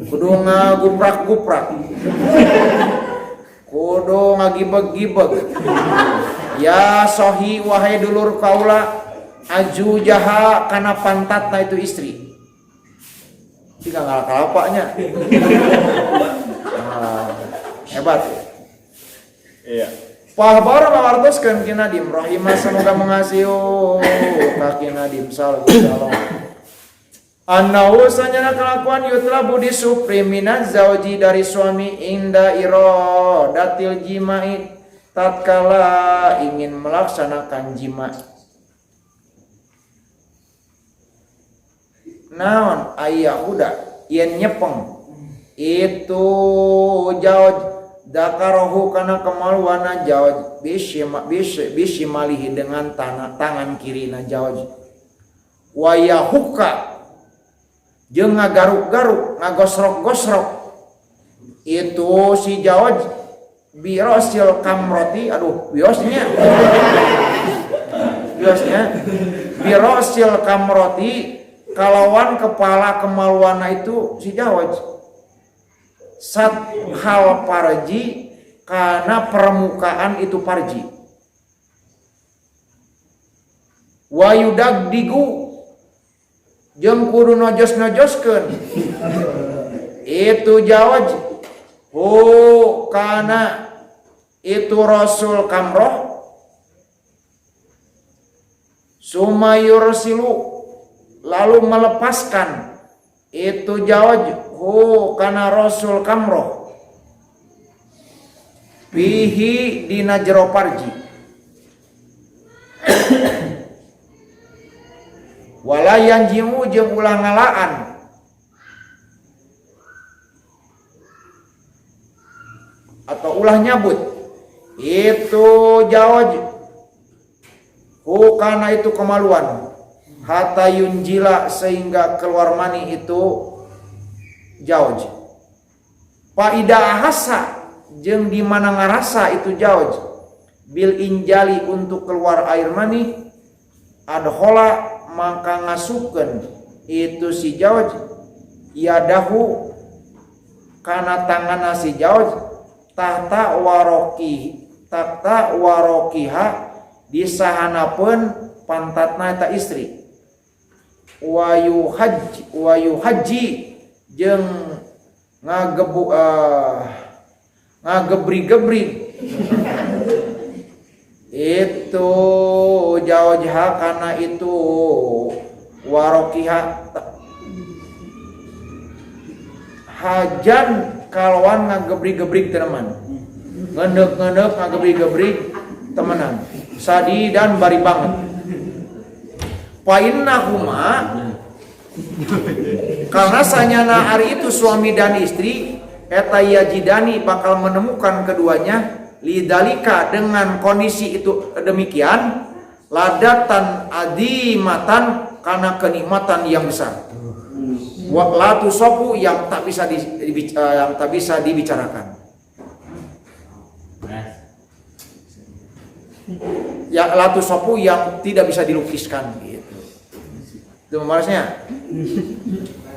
kudu ngaguprak-guprak kudu ngagibeg-gibeg ya sohi wahai dulur kaula aju jaha kana pantatna itu istri jika ngalah kalapanya hebat iya pahbar mawartoskeun kina dim rahimah semoga mengasihi ka kina dim sallallahu annahu sanyana kelakuan yutlabu disupri minaz zauji dari suami inda iradatil jima'i tatkala ingin melaksanakan jima naon ayyahuda yen nyepeng itu jauj dakarohu kana kemaluana jauj bisimalihi dengan tangan kirina jauj wayahuka jeung ngagaruk-garuk ngagosrok-gosrok itu si jauj birosil kamroti biosnya birosil kamroti kalawan kepala kemaluana itu si jauj sat hal parji karena permukaan itu parji wayudag digu jeung kudu nojos-nojoskeun itu jawaj kana itu rasul kamroh sumayursilu lalu melepaskan itu jawaj kana rasul kamroh bihi dina jero parji wala yanjimu jeung ulah ngalaan atau ulah nyabut itu jawaj kana itu kemaluan hatta yunjila sehingga keluar mani itu jawaj faida ahasa jeung di mana ngarasa itu jawaj bil injali untuk keluar air mani adhola maka ngasukeun itu si jawaj yadahu kana tanganna si jawaj tahta warokiha disahanapeun pantatna eta istri wayu haji jeung ngagebri-gebri itu jawajha karena itu warokiha hajan kalawan ngagebri-gebri teman ngendek-ngendek ngagebri-gebri temenan sadi dan bari banget pa'innahuma karena sanyana hari itu suami dan istri eta yajidani bakal menemukan keduanya lidalika dengan kondisi itu demikian ladatan adimatan karena kenikmatan yang besar la tusofu yang tak bisa dibicarakan Ya latu sopu yang tidak bisa dilukiskan gitu. Itu membalasnya.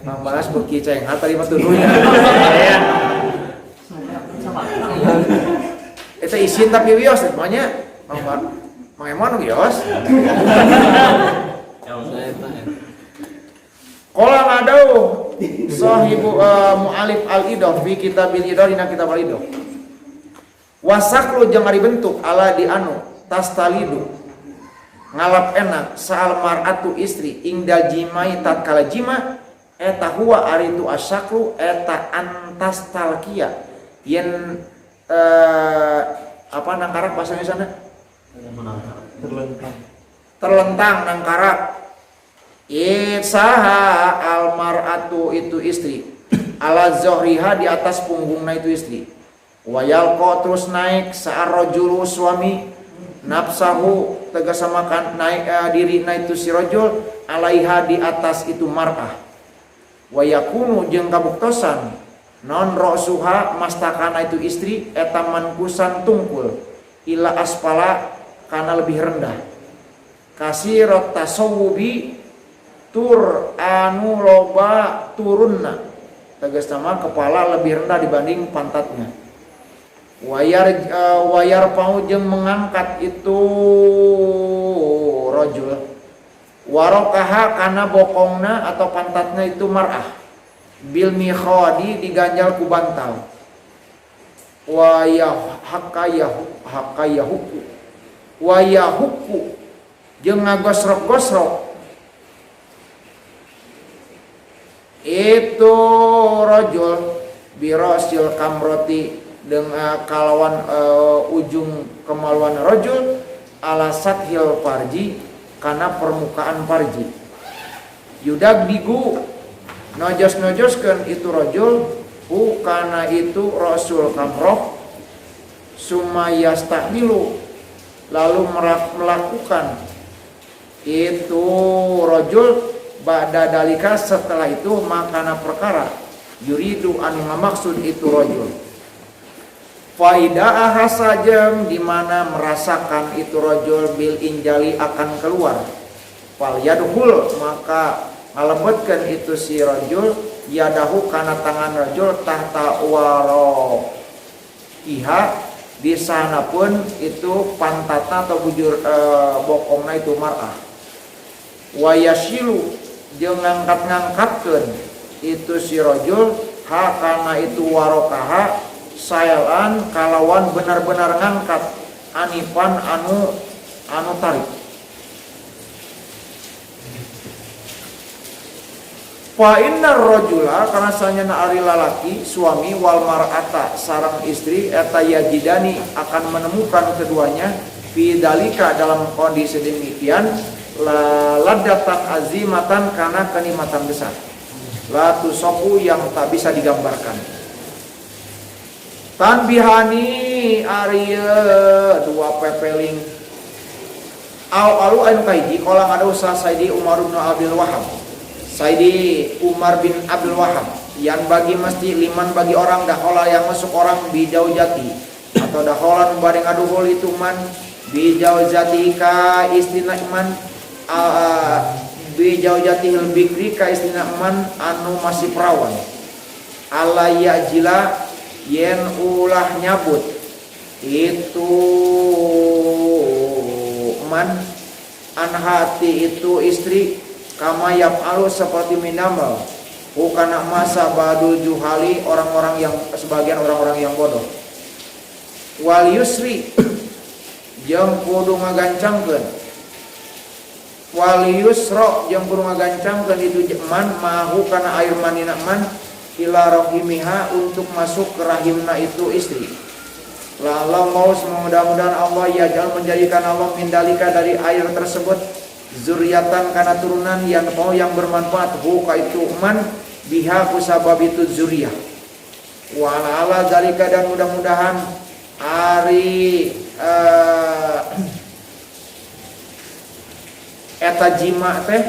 Membalas beki ceng tadi mah tuduhnya. Itu isin tapi wios namanya. Mang wios. Qala ngadau sahibu mu'alif al-idah fi kitabil idah dina kitab al-idah. Wasaklu jeung ari bentuk ala di anu tastalidu ngalap enak saal mar'atu istri ingdal jimai tatkala jima eta huwa ari tu asaklu eta antas talkia yen apa nangkarak bahasanya sana terlentang nangkarak Itsaha almar'atu itu istri ala zohriha di atas punggungna itu istri wayalko terus naik sa'ar rojulu suami nafsahu tegasamakan naik dirina itu si rojul alaiha di atas itu mar'ah wayakunu jeung kabuktosan non ro'suha mastakana itu istri eta mankusan tungkul ila aspala kana lebih rendah kasirot tasawubi tur anu loba turunna tegas nama kepala lebih rendah dibanding pantatnya wayar pau jeung mengangkat itu rajul warokaha kana bokongna atau pantatnya itu mar'ah bil mikhadi diganjal ku bantal wayahuku jeung ngagosrok-gosrok itu rajul birosil kamroti dengan kalawan ujung kemaluan rajul ala sathil farji kana permukaan farji yudag digu nojos-nojoskeun itu rajul kana itu rasul kamroh sumayastahmilu lalu melakukan itu rajul ba'da dalika setelah itu makana perkara yuridu anu ngamaksud itu rajul faidah hasajem di mana merasakan itu rajul bil injali akan keluar fal yadhul maka ngalebetkeun itu si rajul yadahu kana tangan rajul tahta waro iha di sana pun itu pantatna atau bujur bokongna itu mar'ah wayashilu jeung ngangkat-ngangkatkeun itu si rajul hakana itu warokaha saelan kalawan benar-benar ngangkat anifan anu tarik fa innar rajula kana sanyana ari lalaki suami wal mar'ata sareng istri eta yajidani akan menemukan keduanya fi dalika dalam kondisi demikian ladatan azimatan karena kenikmatan besar la tusafu yang tak bisa digambarkan tanbihani arieu dua pepeling alu anu kahiji qala ada usaha Saidi Umar bin Abdul Wahhab Saidi Umar bin Abdul Wahhab yang bagi mesti liman bagi orang dahola yang masuk orang bijau jati atau daholan bareng aduhul itu man bijau jati ka istina iman bijau jatihil bikri ka istina man anu masih perawan ala yajila yen ulah nyabut itu man an hati itu istri kama yaf'alu seperti minamal kana masa badul juhali orang-orang yang sebagian orang-orang yang bodoh wal yusri jeung kudu ngagancangkeun wal yusra jeung kudu ngagancangkeun itu man mahu kana air manina man ila rahimiha untuk masuk ke rahimna itu istri. Lalu mau mudah-mudahan Allah yaj'al menjadikan Allah mindalika dari air tersebut zuriatan kana turunan yang mau yang bermanfaat buka itu man biha kusabab itu zuriyah. Wa ala dalika dan mudah-mudahan ari eta jima teh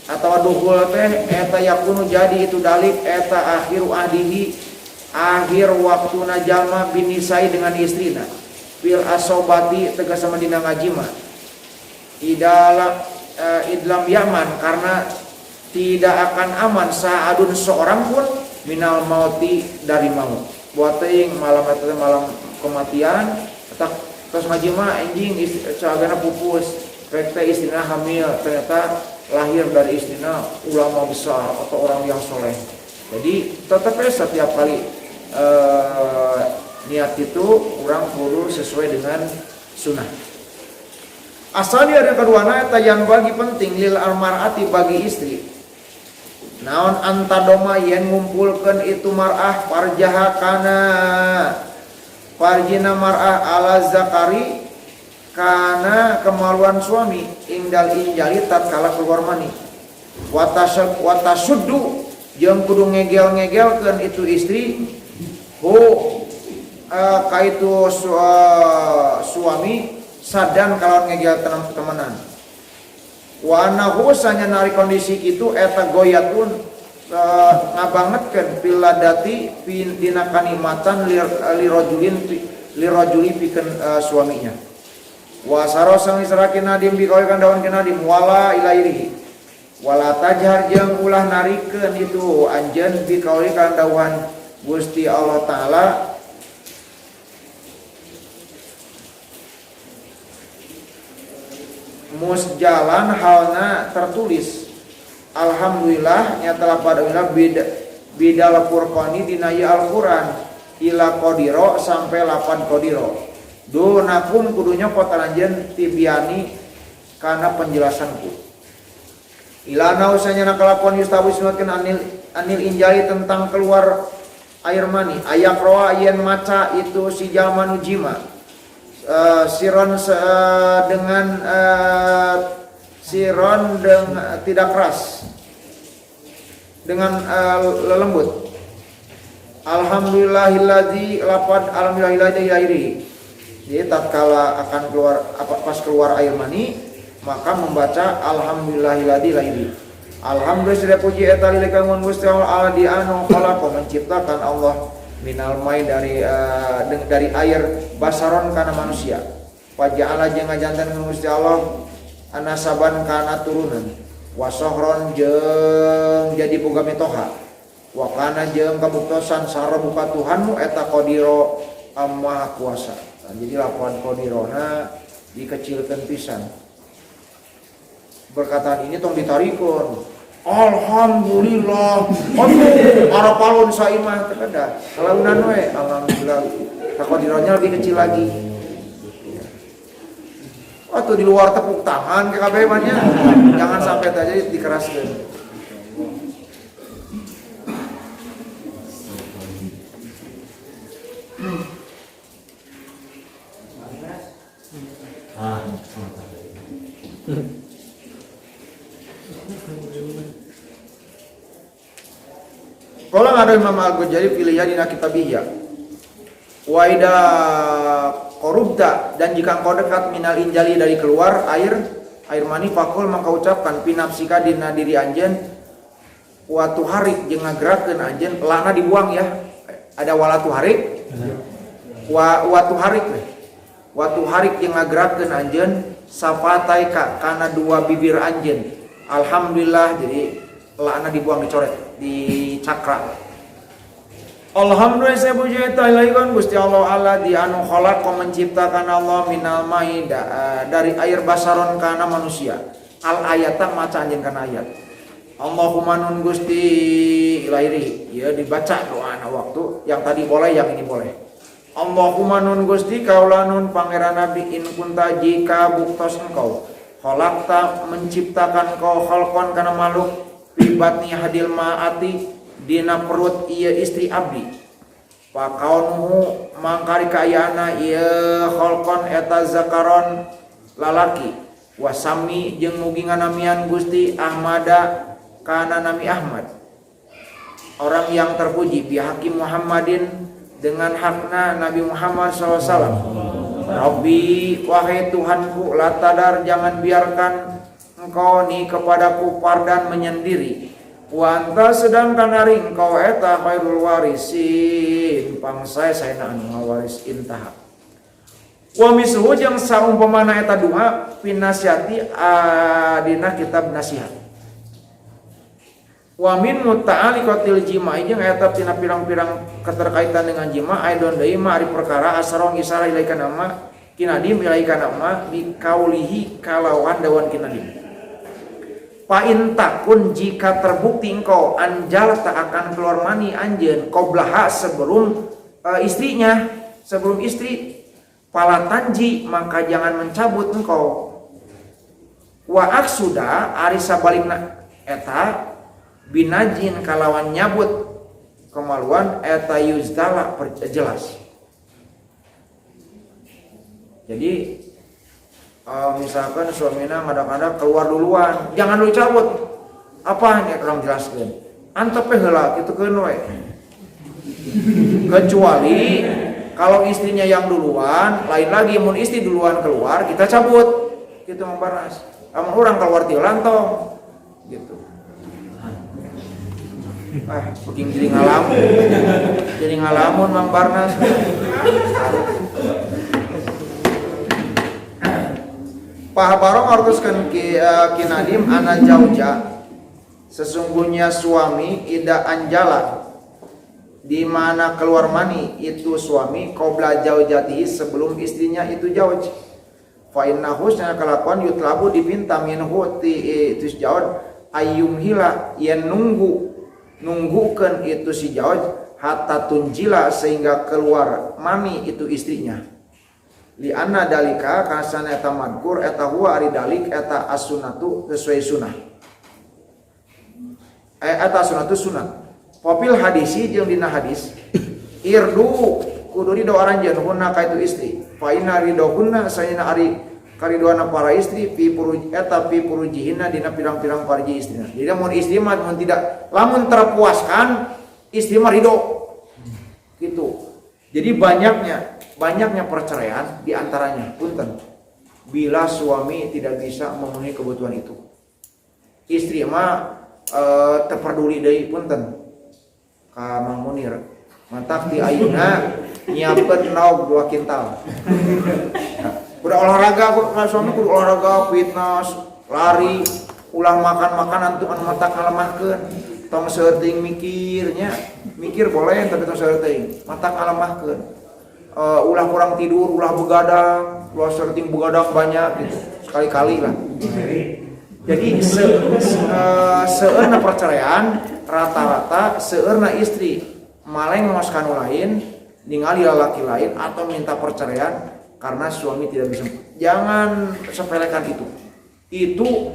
atau duhul teh eta yakunu jadi itu dalik eta akhiru ahdihi akhir waktuna jalma binisai dengan istrina fil asobati tegas sama dina ngajima idlam yaman karena tidak akan aman sa'adun seorang pun minal mauti dari maut buat teuing malam eta malam kematian terus ngajima anjing sagana pupus rek teh istrina hamil ternyata lahir dari istrina ulama besar atau orang yang soleh. Jadi tetap setiap kali niat itu orang kudu sesuai dengan sunnah. Asalnya ada keduana eta yang bagi penting lil almarati bagi istri. Naon antadoma yen ngumpulkeun itu mar'ah farjaha kana farjina mar'ah ala zakari kana kemaluan suami ingdal injali tatkala keluar mani. Watasuddu jeung kudu ngegel-ngegelkeun itu istri kaitu suami sadan kalau ngegel temenan. Wa anahu sanya nari kondisi kitu eta goyatun ngabangetkeun piladati dina kanikmatan lirajuli pikeun suaminya. Wa sarosang israkin nadim bikoykan daun ke nadim wala ilairihi wala tajhar jeung ulah narikeun itu anjeun bikoykan dawan Gusti Allah Ta'ala musjalan halna tertulis alhamdulillah nyata pada bidal furqani dina Al-Qur'an ila qadiro sampai 8 qadiro donakum kudunya kota lanjen tibiani karena penjelasanku ilana usahanya kelakuan yustabu sunatkan anil injali tentang keluar air mani ayak roa yen maca itu si jalmanu jima siron dengan tidak keras dengan lembut. Alhamdulillahilladzi lapad alhamdulillahilladzi. Jadi tatkala akan keluar pas keluar air mani maka membaca alhamdulillahilladzi. Alhamdulillah sudah puji eta lilikamun Gusti Allah di anu khalaqa menciptakan Allah minal mai dari air basaron kana manusia. Waja'ala jeung ngajanten Gusti Allah anasaban kana turunan. Wasohron jeung jadi boga metoha. Wa kana jeung kabuktosan sarabuka Tuhanmu eta qadiro Maha kuasa. Nah, jadi lapan qadirona dikecilkeun pisan. Perkataan ini tong ditarikun. Alhamdulillah. Aduh, arapalun saimah tekada. Kalaunan we alhamdulillah. Takdirannya lebih kecil lagi. Atau di luar tepuk tangan ke kabeh mah nya. Jangan sampai aja dikeraskeun. Kalau ada Imam Al-Ghazali pilihnya dina kitabiyah. Wa ida korubta dan jika engkau dekat minal injali dari keluar air mani fakul maka ucapkan pinapsika dina diri anjeun wa tuharik jeung ngagerakeun anjeun lana dibuang ya. Ada wala tuharik. Wa tuharik jeung ngagerakeun anjeun sapatai kana dua bibir anjeun. Alhamdulillah jadi lana dibuang dicoret di cakra. Alhamdulillah saya puji ta'alaikan Gusti Allah di anu khalaq menciptakan Allah minal mai dari air basaron kana manusia. Al ayata maca anjeun kana ayat. Allahumma nun Gusti ilairi ya dibaca doa waktu yang tadi boleh yang ini boleh. Allahumma nun Gusti kaula nun pangeran Nabi in kunta jika buktos engkau khalaqta menciptakan kau khalqan kana makhluk bibatni hadil ma'ati dina perut iya istri abdi pakaunuhu mangkari kayana iya kholkon eta zakaron lalaki wasami jeung mugi nganamian Gusti Ahmada kana nami Ahmad orang yang terpuji bihaqi Muhammadin dengan hakna Nabi Muhammad SAW. Rabbi wahai Tuhanku latadar jangan biarkan engkau ni kepadaku pardan menyendiri. Wanta sedangkan hari engkau eta khairul warisin pangsai saena anu ngawaris intaha. Wa misluhu jeung saumpamana eta duha pinasiati dina kitab nasihat. Wa min muta'alliqatil jima'i jeung eta tina pirang-pirang keterkaitan dengan jima aidon deui ma ari perkara asarong isara ilaika nama kinadim ilaika nama bi kaulihi kalawan dawan kinadim. Pa in takun jika terbukti engkau anjal tak akan keluar mani anjeun qoblaha sebelum istrinya, sebelum istri pala tanji maka jangan mencabut engkau. Wa aksuda ari sabalikna eta binajin kalawan nyabut kemaluan eta yuzdala jelas. Jadi misalkan suamina ngadak-ngadak keluar duluan, jangan dulu cabut. Apa nya kurang jelaskeun? Antep heula kitukeun we. Kecuali kalau istrinya yang duluan, lain lagi mun istri duluan keluar, kita cabut. Gitu Mang Barnas. Amun orang keluar ti lantong gitu. Bikin jadi ngalamun. Jadi ngalamun Mang Barnas. Pahabarong artuskeun kinadim ana jauja. Sesungguhnya suami ida anjala di mana keluar mani itu suami qabla jaujatihi sebelum istrinya itu jauj. Fa innahu sana kelakuan yutlabu dipinta minhu ti itu jauj ayyum hila yen nunggukeun itu si jauj hatta tunjila sehingga keluar mani itu istrinya. Li anna dalika kasana eta madkur eta huwa ari dalik eta as-sunnatu sesuai sunnah. Eta sunnatu sunnah. Popil hadisi jeung dina hadis irdu kudu ridho aranjeun hunna ka itu istri. Fa inna ridhohunna sayna ari karidoana para istri fi purujihinna dina pirang-pirang parji istrina. Jadi mun istri mah mun tidak lamun terpuaskan istri mah ridho. Gitu. Jadi banyaknya perceraian diantaranya punten bila suami tidak bisa memenuhi kebutuhan itu. Istri mah terperduli deui punten ka Mang Munir. Mantap di ayeuna nyiapkeun naog 2 kintal. Udah olahraga suami kudu olahraga fitness, lari, ulang makan tuh anu mata kalemahkeun. Tong seuting mikirnya. Mikir boleh tapi tong seuting mata kalemahkeun. Ulah kurang tidur, ulah begadang, ulah sering begadang banyak gitu. Sekali-kali lah. Jadi seueurna perceraian rata-rata seueurna istri maleng ngos kanu lain, ningali lalaki lain atau minta perceraian karena suami tidak bisa. Jangan sepelekan itu. Itu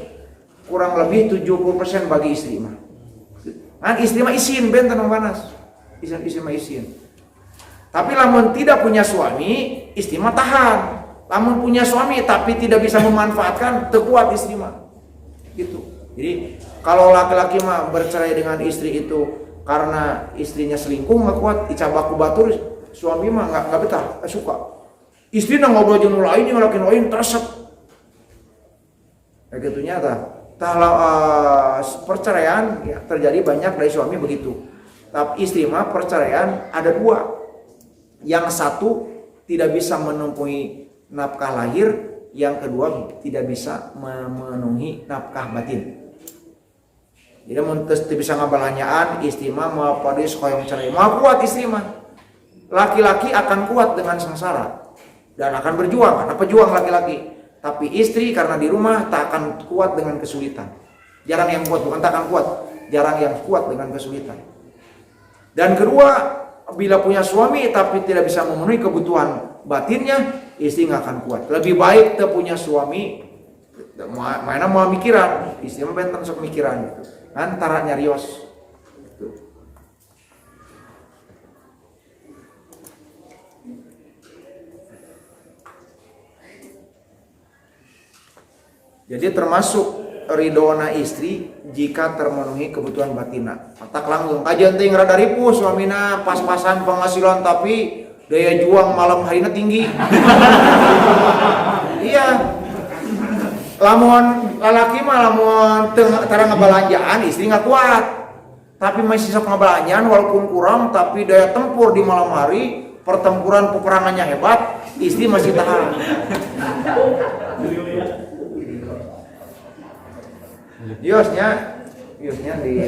kurang lebih 70% bagi istri mah. Kan istri mah isin benten panas. Istri mah isin. Tapi lamun tidak punya suami, istri mah tahan. Lamun punya suami tapi tidak bisa memanfaatkan, teu kuat istri mah. Gitu. Jadi kalau laki-laki mah bercerai dengan istri itu karena istrinya selingkuh nggak kuat, dicabaku batur, suami mah nggak betah, nggak suka. Istri nang ngobrol jeung lain, jeung laki lain teresep. Kayak gitunya perceraian ya, terjadi banyak dari suami begitu. Tapi istri mah perceraian ada 2. Yang satu tidak bisa menempuhi nafkah lahir, yang kedua tidak bisa memenuhi nafkah batin. Jadi mun teu bisa ngabalanyaan istri mah mau padis koyong cerai. Mau kuat istri mah. Laki-laki akan kuat dengan sengsara dan akan berjuang, karena pejuang laki-laki. Tapi istri karena di rumah tak akan kuat dengan kesulitan. Jarang yang kuat, bukan tak akan kuat, jarang yang kuat dengan kesulitan. Dan kedua, bila punya suami tapi tidak bisa memenuhi kebutuhan batinnya, istri nggak akan kuat. Lebih baik teu punya suami, mainan mau mikiran, istri mah benten sok mikiran gitu. Antara nyarios. Gitu. Jadi termasuk ridona istri jika termenuhi kebutuhan batina. Matak langgeng kajian ting rada ripuh suamina pas-pasan penghasilan tapi daya juang malam harina tinggi. Iya. Lamun lalaki mah lamun tara ngabalanjaan istri nggak kuat. Tapi masih sok ngabalanjaan walaupun kurang tapi daya tempur di malam hari, pertempuran peperangannya hebat, istri masih tahan. Yosnya di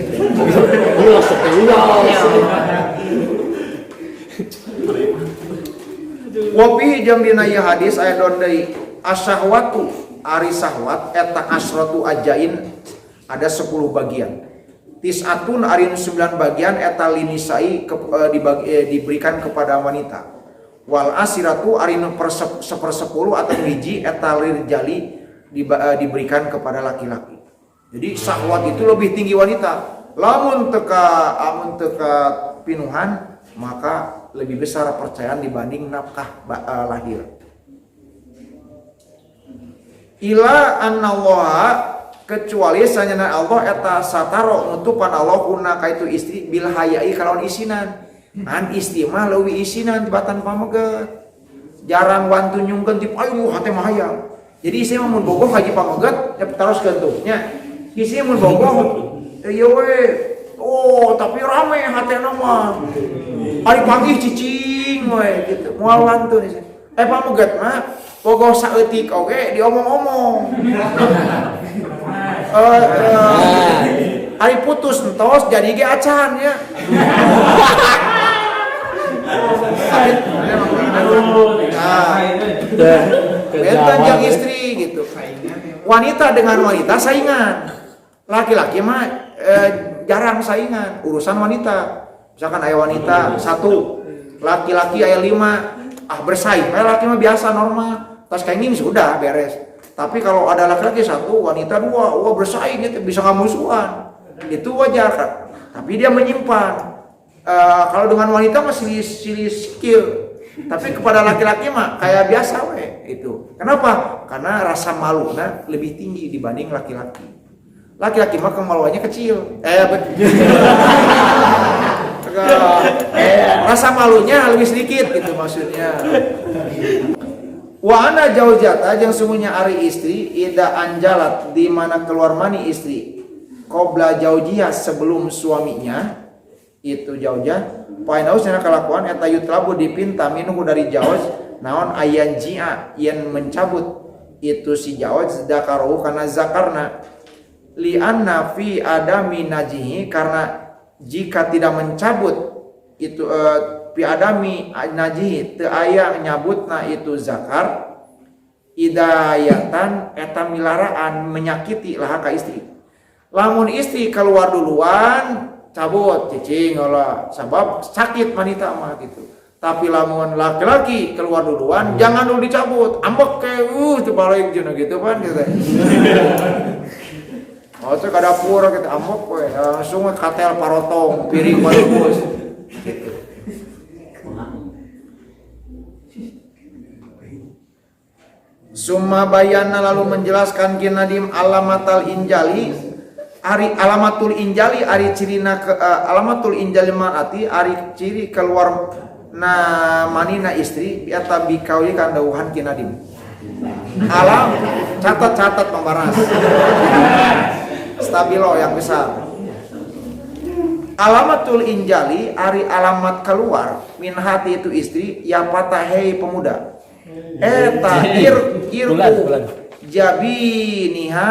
Wapi jam dina ieu hadis aya don deui asyahwatu ari syahwat eta asratu ajain ada 10 bagian. Tis'atun ari 9 bagian eta linisai diberikan kepada wanita. Wal asiratu ari sepersepuluh atau hiji eta rijali diberikan kepada laki-laki. Jadi syahwat itu lebih tinggi wanita. Lamun teka pinuhan maka lebih besar percayaan dibanding nafkah lahir. Ila annallaha kecuali sanyana Allah eta sataro nutupan Allah kuna ka itu istri bil hayai kalawan isinan. An istri mah leuwih isinan tibatan pameget. Jarang wantu nyungkeun ti ayu hate mah hayang. Jadi istri mah mun bogoh haji pameget nya taroskeun tuh nya. Istri mun bogoh ieu we oh tapi rame hatena mah. Ari panggih cicing we gitu. Moal wantun sih. Pameget mah bogoh saeutik oge diomong-omong. Ari putus entos jadi ge acan ya. Benten jeung istri gitu. Wanita dengan wanita saingan. Laki-laki mah jarang saingan urusan wanita. Misalkan aya wanita 1, laki-laki aya 5, bersaing. Laki mah biasa normal. Tas kenging sudah beres. Tapi kalau ada laki-laki 1, wanita 2, bersaing gitu bisa ngamusuhan. Itu wajar kan. Tapi dia menyimpan. Kalau dengan wanita masih silih skill. Tapi kepada laki-laki mah kayak biasa we itu. Kenapa? Karena rasa malunya lebih tinggi dibanding laki-laki. Laki-laki mah kemaluannya kecil. Rasa malunya lebih sedikit gitu maksudnya. Wa ana jaujata jeung sungguhnya ari istri ida anjalat di mana keluar mani istri qabla jaujiyah sebelum suaminya itu jaujah painaus cenah kalakuan eta yutlabu dipinta minhu dari jauj naon ayan jia yen mencabut itu si jauj zakaru kana zakarna li anna fi adami najihi karena jika tidak mencabut itu fi adami najihi teu aya nyabutna itu zakar idayatan eta milaraan menyakiti lah ka istri. Lamun istri keluar duluan cabut cicing olah sabab sakit wanita mah gitu. Tapi lamun laki-laki keluar duluan jangan dulu dicabut ambek ke teu balik cenah gitu kan gitu. Oh teh ka dapur gitu ambek we langsung katel parotong piring bungkus gitu. Summa bayana lalu menjelaskan kinadim alamatul injali ari cirina alamatul injali marati ari ciri keluar na manina istri eta bikauli kandauhan kinadim. Alam catat pembaras. Stabilo yang besar. Alamatul injali ari alamat keluar min hati itu istri ya patahei pemuda. Eta irku jabiniha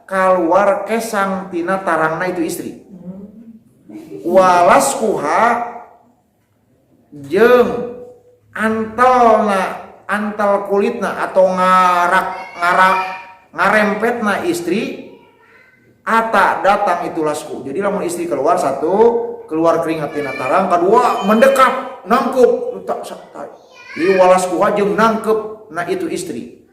keluar kesang tina tarangna itu istri. Walaskuha jeung antal kulitna atau ngarempetna istri ata datang itu lasku. Jadi lamun istri keluar 1 keluar keringat tina tarang, 2 mendekap nangkup Ieu walaskuha jeung nangkep na itu istri.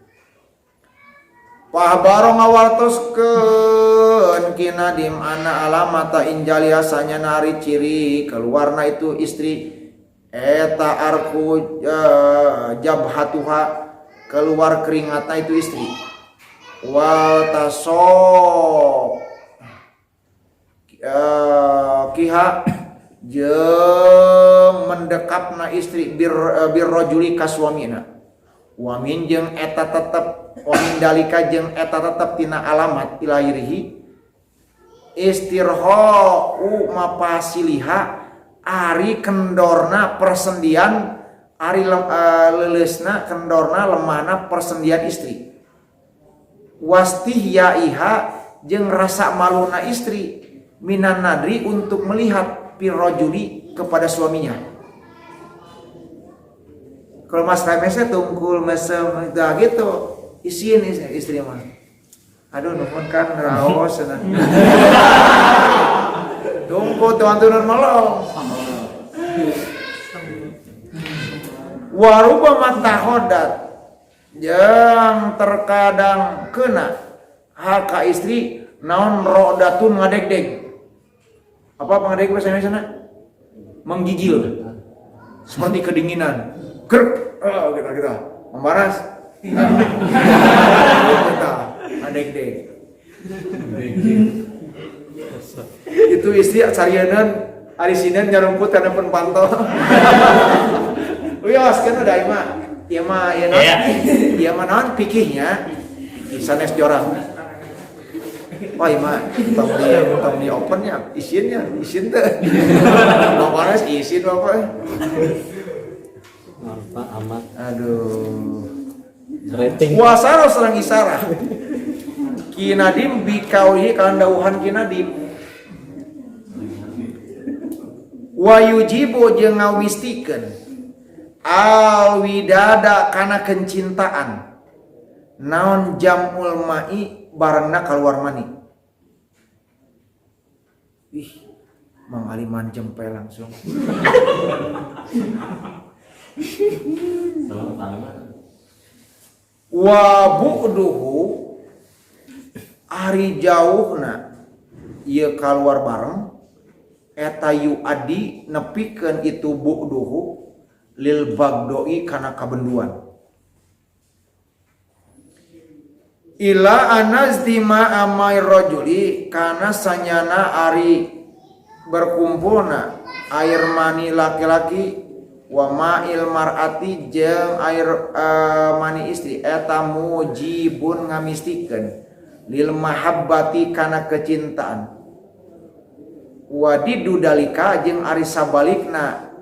Pahbaro ngawartoskeun kinadim ana alamata injali asanya nari ciri keluarna itu istri eta arku jabhatuha keluar keringatna itu istri. Wal tasok kiha jeung mendekapna istri bir rajuli ka suamina. Wamin jeung eta tetep wamin dalika jeung eta tetep tina alamat ilahirihi istirhau mapasiliha ari kendorna persendian ari leleusna kendorna lemahna persendian istri. Wastihyaiha jeung rasa maluna istri minan nadri untuk melihat pirrojuli kepada suaminya. Kalau mas remesnya tungkul mesem gitu isin istri mah. Aduh nuhun kan raos cenah. Tungku tuan-tuan melong. Waruba matahodat yang terkadang kena haka istri naon rodatun ngadeg-deg. Apa ngadeg bahasa Indonesia? Menggigil. Seperti kedinginan. Krek, kita memaras. Kita ngadeg-deg. Itu istri carianan ari sineun nyarumput kana pun pantau. Uyos kan udah ieu mah naon pikihnya sanes jorang. Wah ieu tong di opennya isin teh. Paparas isin apa? Apa amat. Aduh. Rating. Wasaro sareng isara. Kinadim bikauhi kandauhan kinadim. Wa yujibu jeung ngawistikeun alwidada kana kencintaan naon jamul mai barangna keluar mani. Ih, Mang Ali jempel langsung. Wa bu'duhu ari jauhna ieu keluar bareng eta yuadi nepikeun itu bu'duhu lil bagdoi kana kabenduan ila anazdima amai rajuli kana sanyana ari berkumpulna air mani laki-laki wa ma'il mar'ati jeung air mani istri eta mujibun ngamistikeun lil mahabbati kana kecintaan wadidu dalika jeung ari sabalikna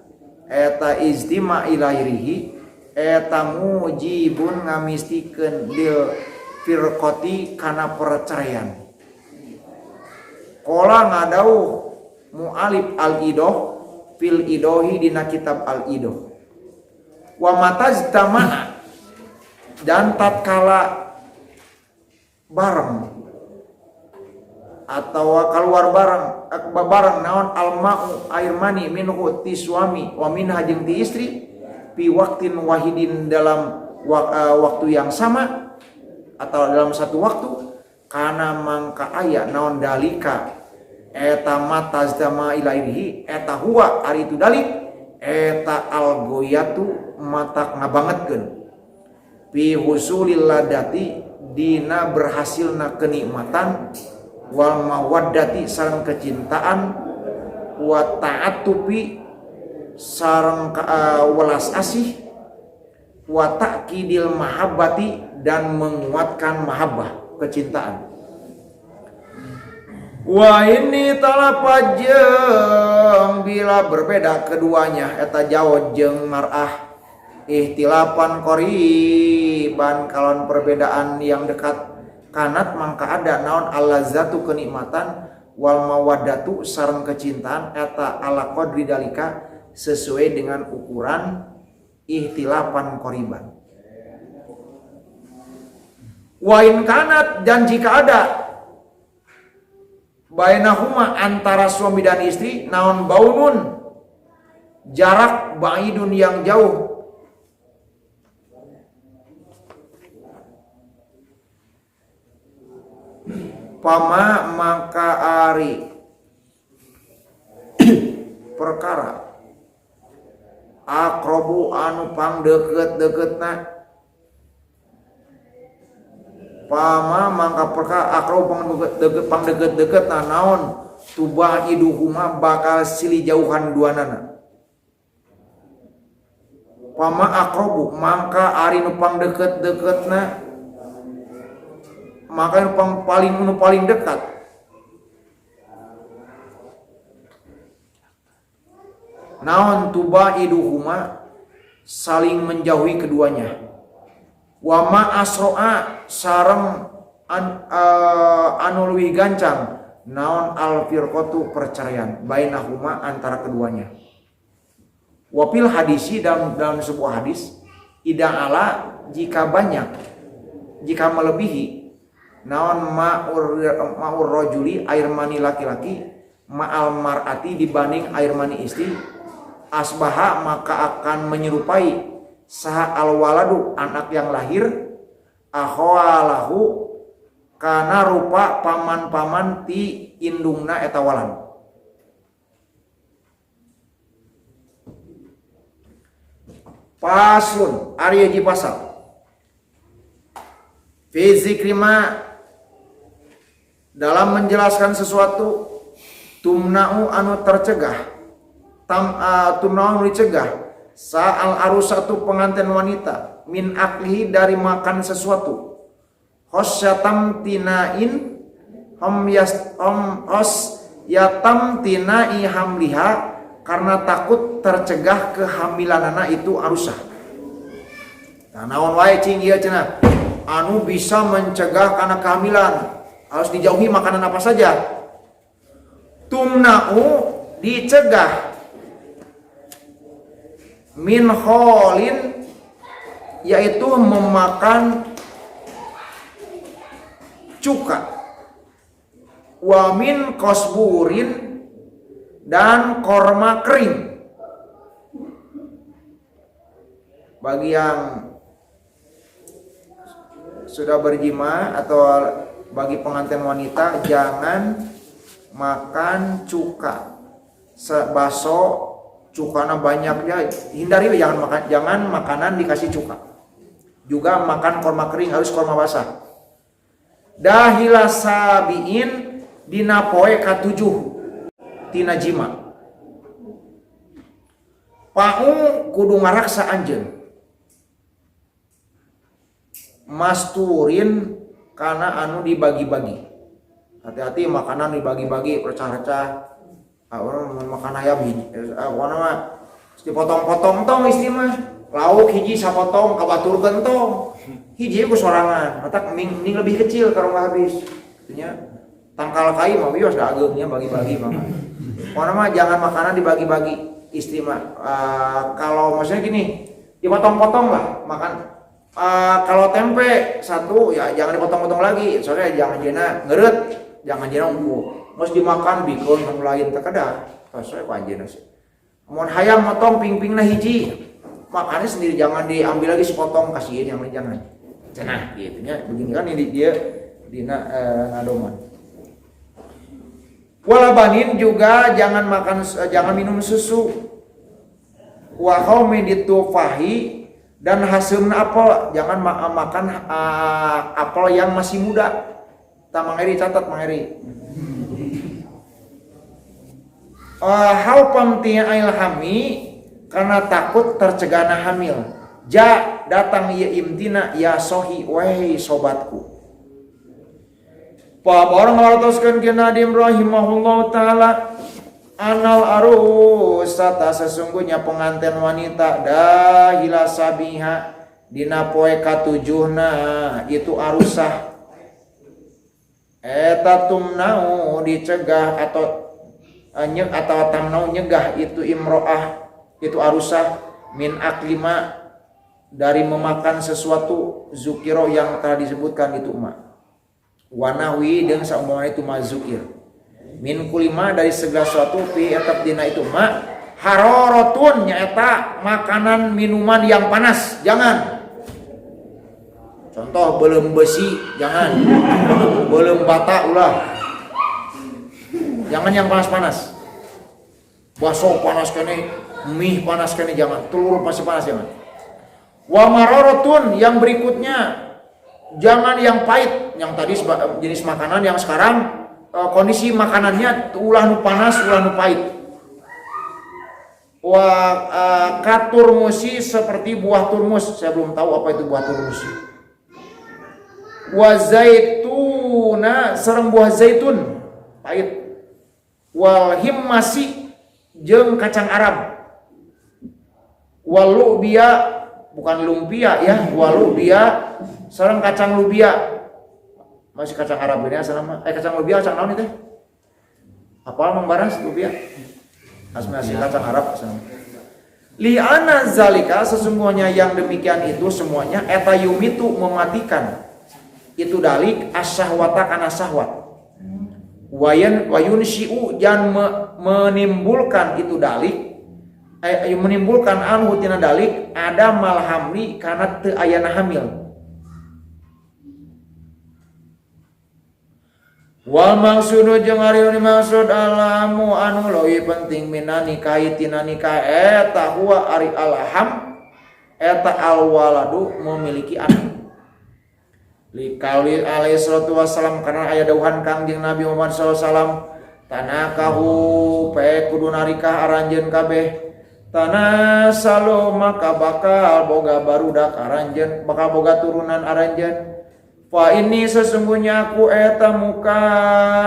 eta istima ilairihi eta mujibun ngamistikeun lil firqati kana perceraian. Qala ngadauh mu'alif al-idoh fil idohi dina kitab al-idoh. Wa matajtama dan tatkala bareng atau keluar bareng naon alma'u air mani minhu ti suami wa minha jeung ti istri fi waqtin wahidin dalam waktu yang sama atau dalam satu waktu kana mangka aya naon dalika eta matazdama ilaihi eta huwa ari itu dalik eta algoyatu matak ngabangetkeun fi husulil ladati dina berhasilna kenikmatan wal mawaddati sareng kecintaan wa ta'attufi sareng welas asih wa ta'kidil mahabbati dan menguatkan mahabbah kecintaan. Wa ini talapajeng bila berbeda keduanya eta jawad jeung mar'ah ihtilapan qoriban kalon perbedaan yang dekat kanat mangka ada naon allazatu kenikmatan wal mawaddatu sareng kecintaan eta ala qadri dalika sesuai dengan ukuran ihtilapan qoriban. Wa in kanat dan jika ada bainahuma antara suami dan istri naon baunun jarak baidun yang jauh pama maka ari perkara akrobu anu pangdeket-deketna pama mangka perkara akrobu pangdeket-deketna naon tubah iduhuma bakal silih jauhan duanana pama akrobu mangka ari nu pangdeket-deketna maka yang paling dekat naon tuba iduhuma saling menjauhi keduanya. Wa ma asro'a sareng anu leuwih gancang naon al firqatu perceraian bainahuma antara keduanya. Wa fil hadisi dalam sebuah hadis ida ala jika banyak jika melebihi naon ma'ur rajuli air mani laki-laki ma'al mar'ati dibanding air mani istri asbaha maka akan menyerupai saha alwaladu anak yang lahir akhawalahu kana rupa paman-paman ti indungna eta walan. Paslun ari hiji pasal fi zikrima dalam menjelaskan sesuatu tumna'u anu tercegah tumna'u dicegah sa'al arusatu pengantin wanita min aklihi dari makan sesuatu khosyatam tinain yatam tinai hamliha karena takut tercegah kehamilanana itu arusah. Nah naon wae cing ieu cenah anu bisa mencegah karena kehamilan harus dijauhi makanan apa saja. Tumna'u dicegah min kholin yaitu memakan cuka, wa min kosburin dan korma kering. Bagi yang sudah berjima atau bagi pengantin wanita jangan makan cuka, bakso cukana banyaknya hindari, jangan makanan dikasih cuka. Juga makan korma kering harus korma basah. Dahila sabiin dina poe katujuh tina jima. Pau kudu ngaraksa anjeun. Masturin kana anu dibagi-bagi. Hati-hati makanan dibagi-bagi pecah-pecah. Orang makan ayam hiji, mah dipotong-potong tong istri mah. Lauk hiji sapotong kabaturkeun tong. Hiji ku sorangan, matak ning lebih kecil kalau nggak habis. Artinya tangkal kai mah bios dageungnya bagi-bagi mah. Pokoknya mah jangan makanan dibagi-bagi istri mah. Kalau maksudnya gini, dipotong-potong lah makan. Kalau tempe satu ya jangan dipotong-potong lagi, soalnya jangan jena ngeureut, jangan jena empuk. Mesti dimakan bikon anu lain teh kada. Soalnya ku anjeunna sih. Mun hayam motong ping-pingna hiji, makannya sendiri jangan diambil lagi sepotong kasihin yang lain jangan. Cenah gitu nya. Begini kan ini dia dina nadoman. Walabanin juga jangan minum susu. Wa qaumi ditufahi dan hasilna apel, jangan makan apel yang masih muda. Mangeri catat mangeri. Hal pamtiya ilhami karena takut tercegahna hamil. Ja datang ieu imtina ya sohi wahai sobatku. Pa barang ngalatoskeun ke Nadim rahimahullahu taala anal arusata sesungguhnya pengantin wanita dahila sabiha dina poe katujuhna itu arusah eta tumnau dicegah atau tamnau nyegah itu imro'ah itu arusah min aklima dari memakan sesuatu zukiro yang telah disebutkan itu ma wanawi dengan saumpama itu ma zukir min kulima dari segala sesuatu fi etap dina itu ma harorotun nyaeta makanan minuman yang panas jangan. Contoh belum besi jangan, belum bata ulah. Jangan yang panas-panas. Bakso panas kene, mie panas kene jangan, telur pasti panas jangan. Wa marorotun yang berikutnya jangan yang pahit, yang tadi jenis makanan yang sekarang kondisi makanannya ulah nu panas, ulah nu pahit. Wa katurmusi seperti buah turmus, saya belum tahu apa itu buah turmus. Wa zaituna sareng buah zaitun pahit. Wal himmasi jeung kacang Arab. Walubia bukan lumpia ya, walubia sareng kacang lubia. Masih kacang Arab ini asal nama. Kacang lubia kacang naon itu? Apal Mang Baras lubia? Asli kacang Arab asal. Li'ana zalika sesungguhnya yang demikian itu semuanya eta yumitu mematikan. Itu dalik asyahwata kana syahwat. Wayun syi'u dan menimbulkan itu dalik menimbulkan anhu tina dalik ada malhamli kana teu ayana hamil. Wal maksudu jeung ari maksud alamu anu leuwih penting minani kaitina nikah eta huwa ari alham eta alwaladu memiliki anak. Likali alaihi salatu wassalam karena aya dawuhan Kangjeng Nabi Muhammad sallallahu alaihi wasallam tanakahu pe kudu narikah aranjeun kabeh tanah salo maka bakal boga barudak aranjeun bakal boga turunan aranjeun. Fa ini sesungguhnya aku eta muka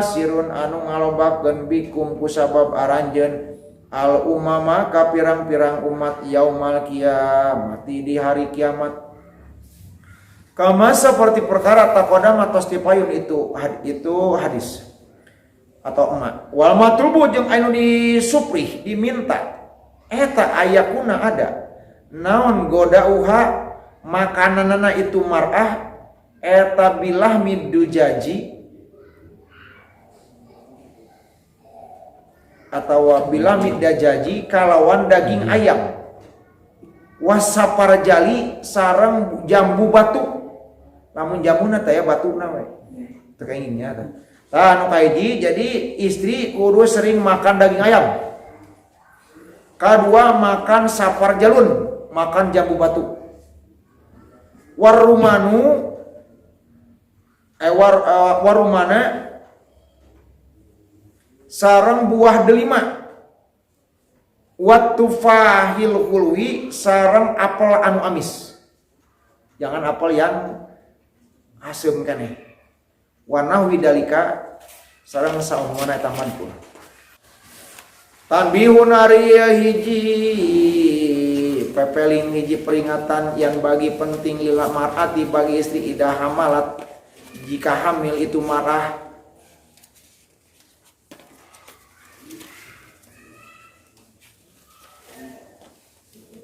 sirun anu ngalobakeun bikum ku sabab aranjeun al umama ka pirang-pirang umat yaumal kiamat di hari kiamat. Kama seperti perkara taqaddam atos tipayun itu hadis atau emak. Wal matlubu jeung anu disuprih diminta eta ayakuna ada naon godauha makananana itu mar'ah eta bilah midujaji atau bilah midajaji kalawan daging ayam wasaparjali sareng jambu batu lamun jambuna teh batuna we teu kainnya tah anu kahiji jadi istri kudu sering makan daging ayam kadua makan saparjalun makan jambu batu warumanu warumana sareng buah delima watufahil hulwi sareng apel anu amis jangan apel yang asem kan ya warna widalika sareng saumana eta manpun tanbihun ari hiji pepeling hiji peringatan yang bagi penting lila mar'ati bagi istri idah hamalat jika hamil itu marah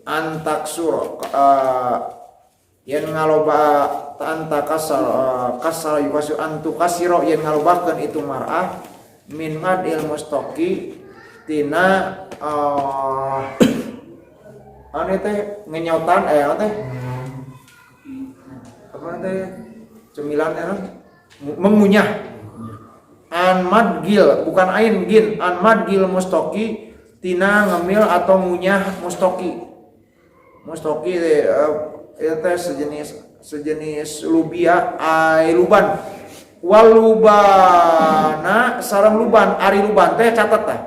antaksur yen ngaloba kasar yukasu antukasiro yen ngalobakeun itu mar'ah min madil mustaqi tina anu teh ngenyautan anu teh apa teh cemilan teh mengunyah an madgil bukan ain gin an madgil mustaqi tina ngemil atau ngunyah mustaqi teh eta sejenis lubia ai luban walubana sareng luban ari luban teh catat tah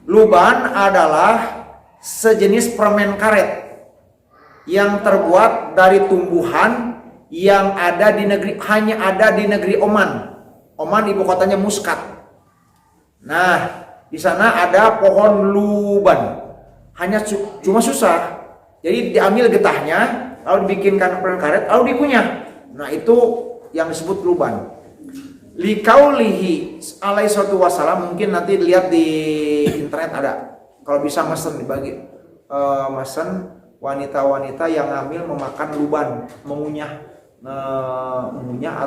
luban adalah sejenis permen karet yang terbuat dari tumbuhan yang ada di negeri hanya ada di negeri Oman. Oman ibu kotanya Muscat. Nah, di sana ada pohon luban. Hanya cuma susah. Jadi diambil getahnya, lalu dibikinkan permen karet, lalu dikunyah. Nah, itu yang disebut luban. Likaulihi alaihi salatu wassalam mungkin nanti dilihat di internet ada. Kalau bisa mesen dibagi mesen wanita-wanita yang hamil memakan luban, mengunyah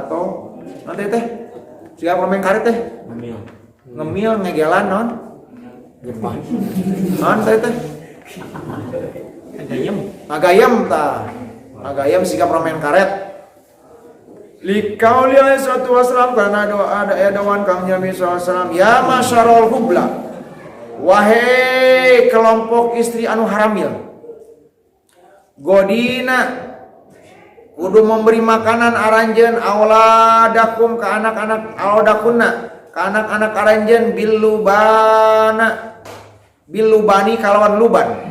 atau nanti teh siapa permen karet teh ngemil ngegelan non teh agayam siga permen karet likauli alaihi salatu wassalam karena ada edawan Kang Nabi sallallahu ya masyarul hubla wahai kelompok istri anu haramil godina kudu memberi makanan aranjeun auladakum ke anak-anak auladakunna ke anak-anak aranjeun bilubani kalawan luban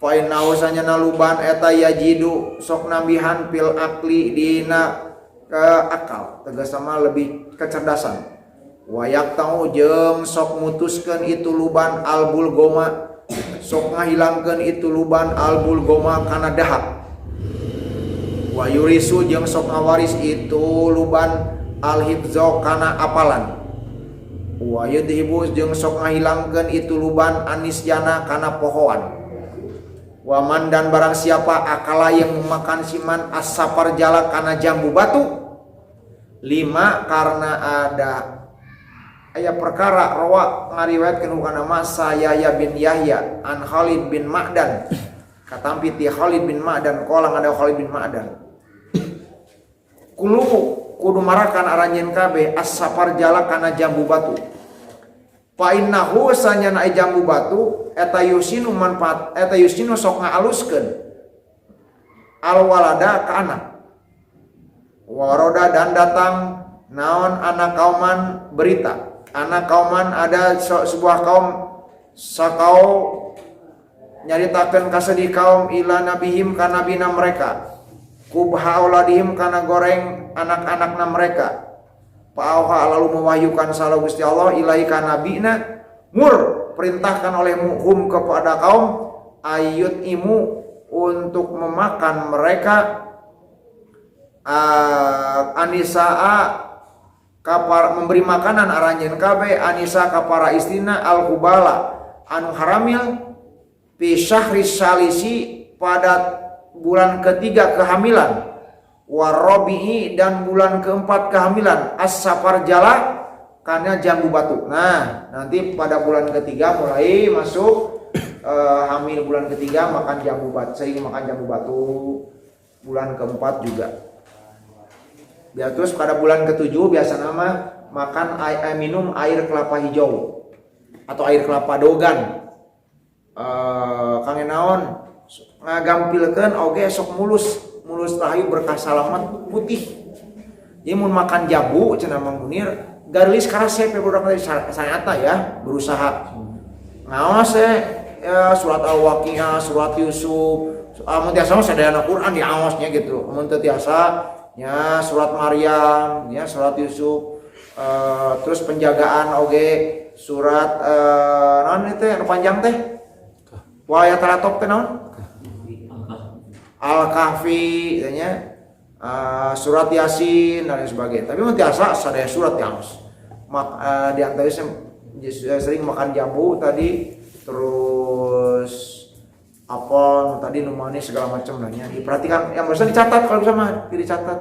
fa inna usanyana luban eta yajidu sok nambihan pil akli dina ke akal tegas sama lebih kecerdasan wayak tahu jeung sok mutuskeun itu luban albul goma sok ngahilangkeun itu luban al-bulgoma kana dahak. Wa yurisu jeung sok ngawaris itu luban al-hifzo kana apalan. Wa yudhibu jeung sok ngahilangkeun itu luban anisyana kana pohoan. Waman dan barang siapa akala yang memakan siman as-sapar jala kana jambu batu. 5 karena ada aya perkara rawa ngariwayatkeun kana nama Yahya bin Yahya an Khalid bin Ma'dan. Katampi ti Khalid bin Ma'dan qala ada Khalid bin Ma'dan. Kudu marakan aranjeun kabeh as-sapar jala kana jambu batu. Fa innahu sanyana jambu batu eta yusinu manfaat eta yusinu sok ngaaluskeun al walada ka anak. Waroda dan datang naon anak kauman berita. Anak kauman ada sebuah kaum sakau nyaritakeun ka sedih kaum ila nabihim ka nabina mereka. Kubha auladihim kana goreng anak-anakna mereka. Fa'auha lalu mewahyukan salah Gusti Allah ilahi ka nabina mur perintahkan oleh hum kepada kaum ayut imu untuk memakan mereka anisaa kapar memberi makanan aranjeun kabeh anisa ka para istrina al-hubala anu haramil fi syahri salisi pada bulan ketiga kehamilan warabi'i dan bulan keempat kehamilan as-safar jala karena jambu batu. Nah, nanti pada bulan ketiga mulai masuk hamil bulan ketiga makan jambu batu, sering makan jambu batu. Bulan keempat juga. Ya, terus pada bulan ketujuh biasa nama makan minum air kelapa hijau atau air kelapa dogan. Kangen naon ngagampilkeun oge sok mulus rahayu berkah salamat putih. Ieu mun makan jambu cenah Mang Munir garis karasep budak tadi sayata ya berusaha. Ngaos surat Al-Waqiah, surat Yusuf, mun tiasa sadayana Quran diaosnya gitu. Mun teu tiasa nya surat Maryam, ya surat Yusuf, terus penjagaan oge surat naon teh anu panjang teh? Wa ayat teratok teh naon? Al-Kahfi katanya surat Yasin dan lain sebagainya. Tapi mun tiasa sadaya surat diaos. Di antaranya sering makan jambu tadi, terus apel tadi nu manis segala macam nanya diperhatikan yang bisa dicatat kalau bisa mah dicatat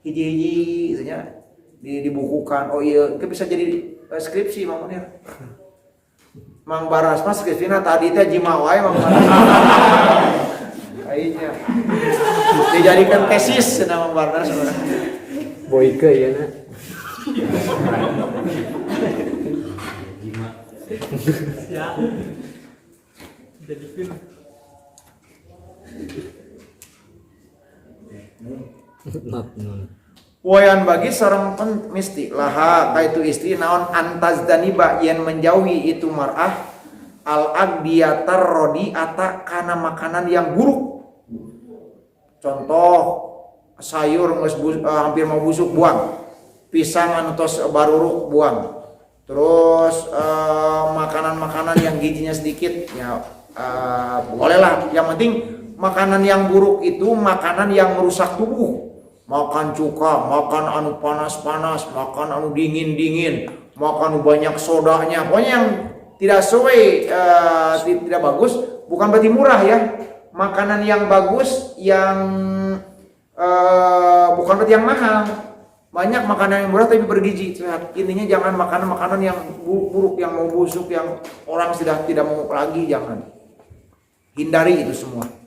hiji-hiji katanya dibukukan. Oh iya itu bisa jadi skripsi Mang Munir. Mang Baras mas skripsina tadi teh jimawai Mang Baras. Kayaknya dijadikan tesis nama Mang Baras sebenarnya. Boyke ya na. Ya. Jadi film. Wayan bagi seorang misti laha kaitu istri naon antazdaniba yen menjauhi itu mar'ah al-agdiyatar rodiata kana makanan yang buruk. Contoh sayur hampir mau busuk buang, pisang anu tos baruruk buang. Terus makanan-makanan yang gizinya sedikit ya bolehlah. Yang penting makanan yang buruk itu makanan yang merusak tubuh. Makan cuka, makan anu panas-panas, makan anu dingin-dingin, makan anu banyak sodanya. Pokoknya yang tidak sesuai, tidak bagus, bukan berarti murah ya. Makanan yang bagus, yang bukan berarti yang mahal. Banyak makanan yang murah tapi bergizi. Intinya jangan makanan-makanan yang buruk, yang mau busuk, yang orang sudah tidak mau lagi, jangan. Hindari itu semua.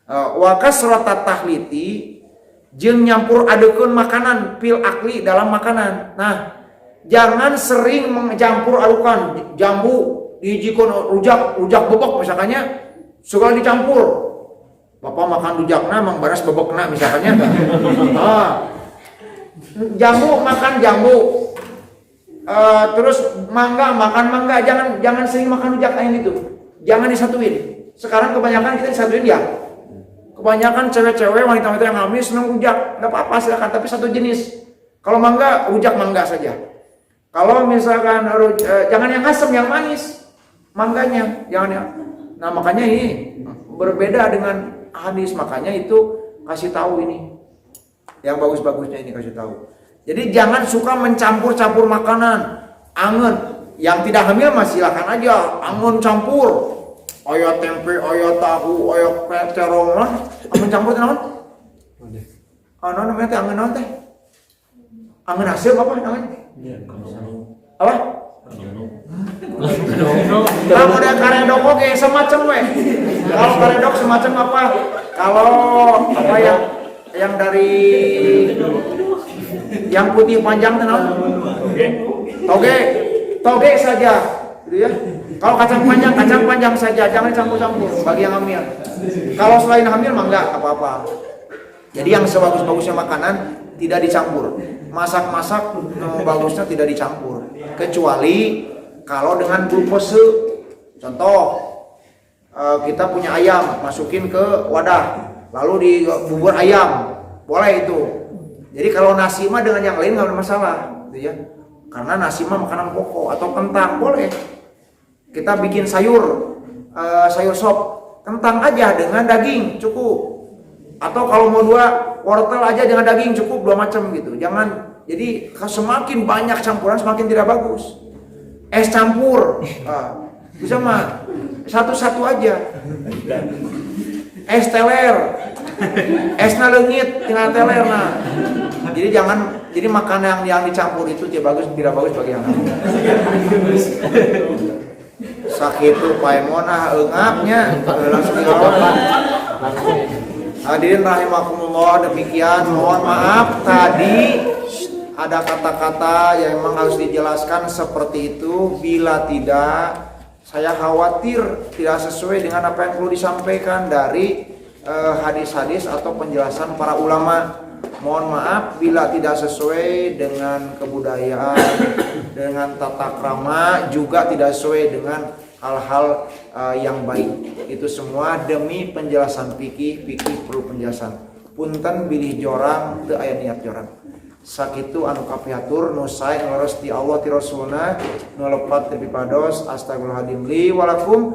Wa kasrata tahliti jeung nyampur adekeun makanan fil akli dalam makanan. Nah, jangan sering mencampur adukan jambu dijikeun rujak bebek misalkannya suka dicampur. Bapak makan rujakna Mang Baras bebekna misalkannya. Jambu makan jambu. Terus mangga makan mangga, jangan sering makan rujak kayak gitu. Jangan disatuin. Sekarang kebanyakan kita disatuin ya. Kebanyakan cewek-cewek wanita-wanita yang hamil senang rujak, nggak apa-apa silakan, tapi satu jenis. Kalau mangga, rujak mangga saja. Kalau misalkan jangan yang asam, yang manis. mangganya, jangan ya. Nah makanya ini berbeda dengan hadis, makanya itu kasih tahu ini yang bagus-bagusnya ini kasih tahu. Jadi jangan suka mencampur-campur makanan. Angen yang tidak hamil mah silakan aja, angen campur. Aya tempe, aya tahu, aya terong lah, angen campur teh naon? Anu namanya teh angen naon teh? Angen hasil apa namanya? Apa? Kalau ada karedok oke semacam we. Kalau karedok semacam apa? Kalau apa yang dari yang putih panjang tenang. Toge saja, gitu ya. Kalau kacang panjang saja, jangan campur-campur bagi yang hamil. Kalau selain hamil mah enggak apa-apa. Jadi yang sebagus-bagusnya makanan tidak dicampur. Masak-masak bagusnya tidak dicampur. Kecuali kalau dengan glukose. Contoh, kita punya ayam, masukin ke wadah, lalu di bubur ayam, boleh itu. Jadi kalau nasi mah dengan yang lain nggak ada masalah, gitu ya. Karena nasi mah makanan pokok atau kentang boleh. Kita bikin sayur sop, kentang aja dengan daging cukup. Atau kalau mau 2 wortel aja dengan daging cukup 2 macam gitu. Jangan, jadi semakin banyak campuran semakin tidak bagus. Es campur, bisa mah satu-satu aja. Es teler, esna leungit tinggal teler nah. Jadi jangan, jadi makanan yang dicampur itu tidak bagus bagi yang hamil. Sakitu paemon eungapnya langsung dilawan. Hadirin rahimakumullah, demikian mohon maaf tadi ada kata-kata yang memang harus dijelaskan seperti itu. Bila tidak, saya khawatir tidak sesuai dengan apa yang perlu disampaikan dari hadis-hadis atau penjelasan para ulama. Mohon maaf bila tidak sesuai dengan kebudayaan, dengan tata krama, juga tidak sesuai dengan hal-hal yang baik. Itu semua demi penjelasan fikih perlu penjelasan. Punten bilih jorang teu aya niat jorang. Sakitu anu kapiatur nu sae ngleres ti Allah ti Rasulna nu lepat ti pipados astagfirullahaladzim li walakum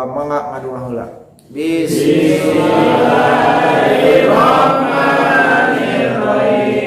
mangga ngadua heula. Bismillahirrahmanirrahim.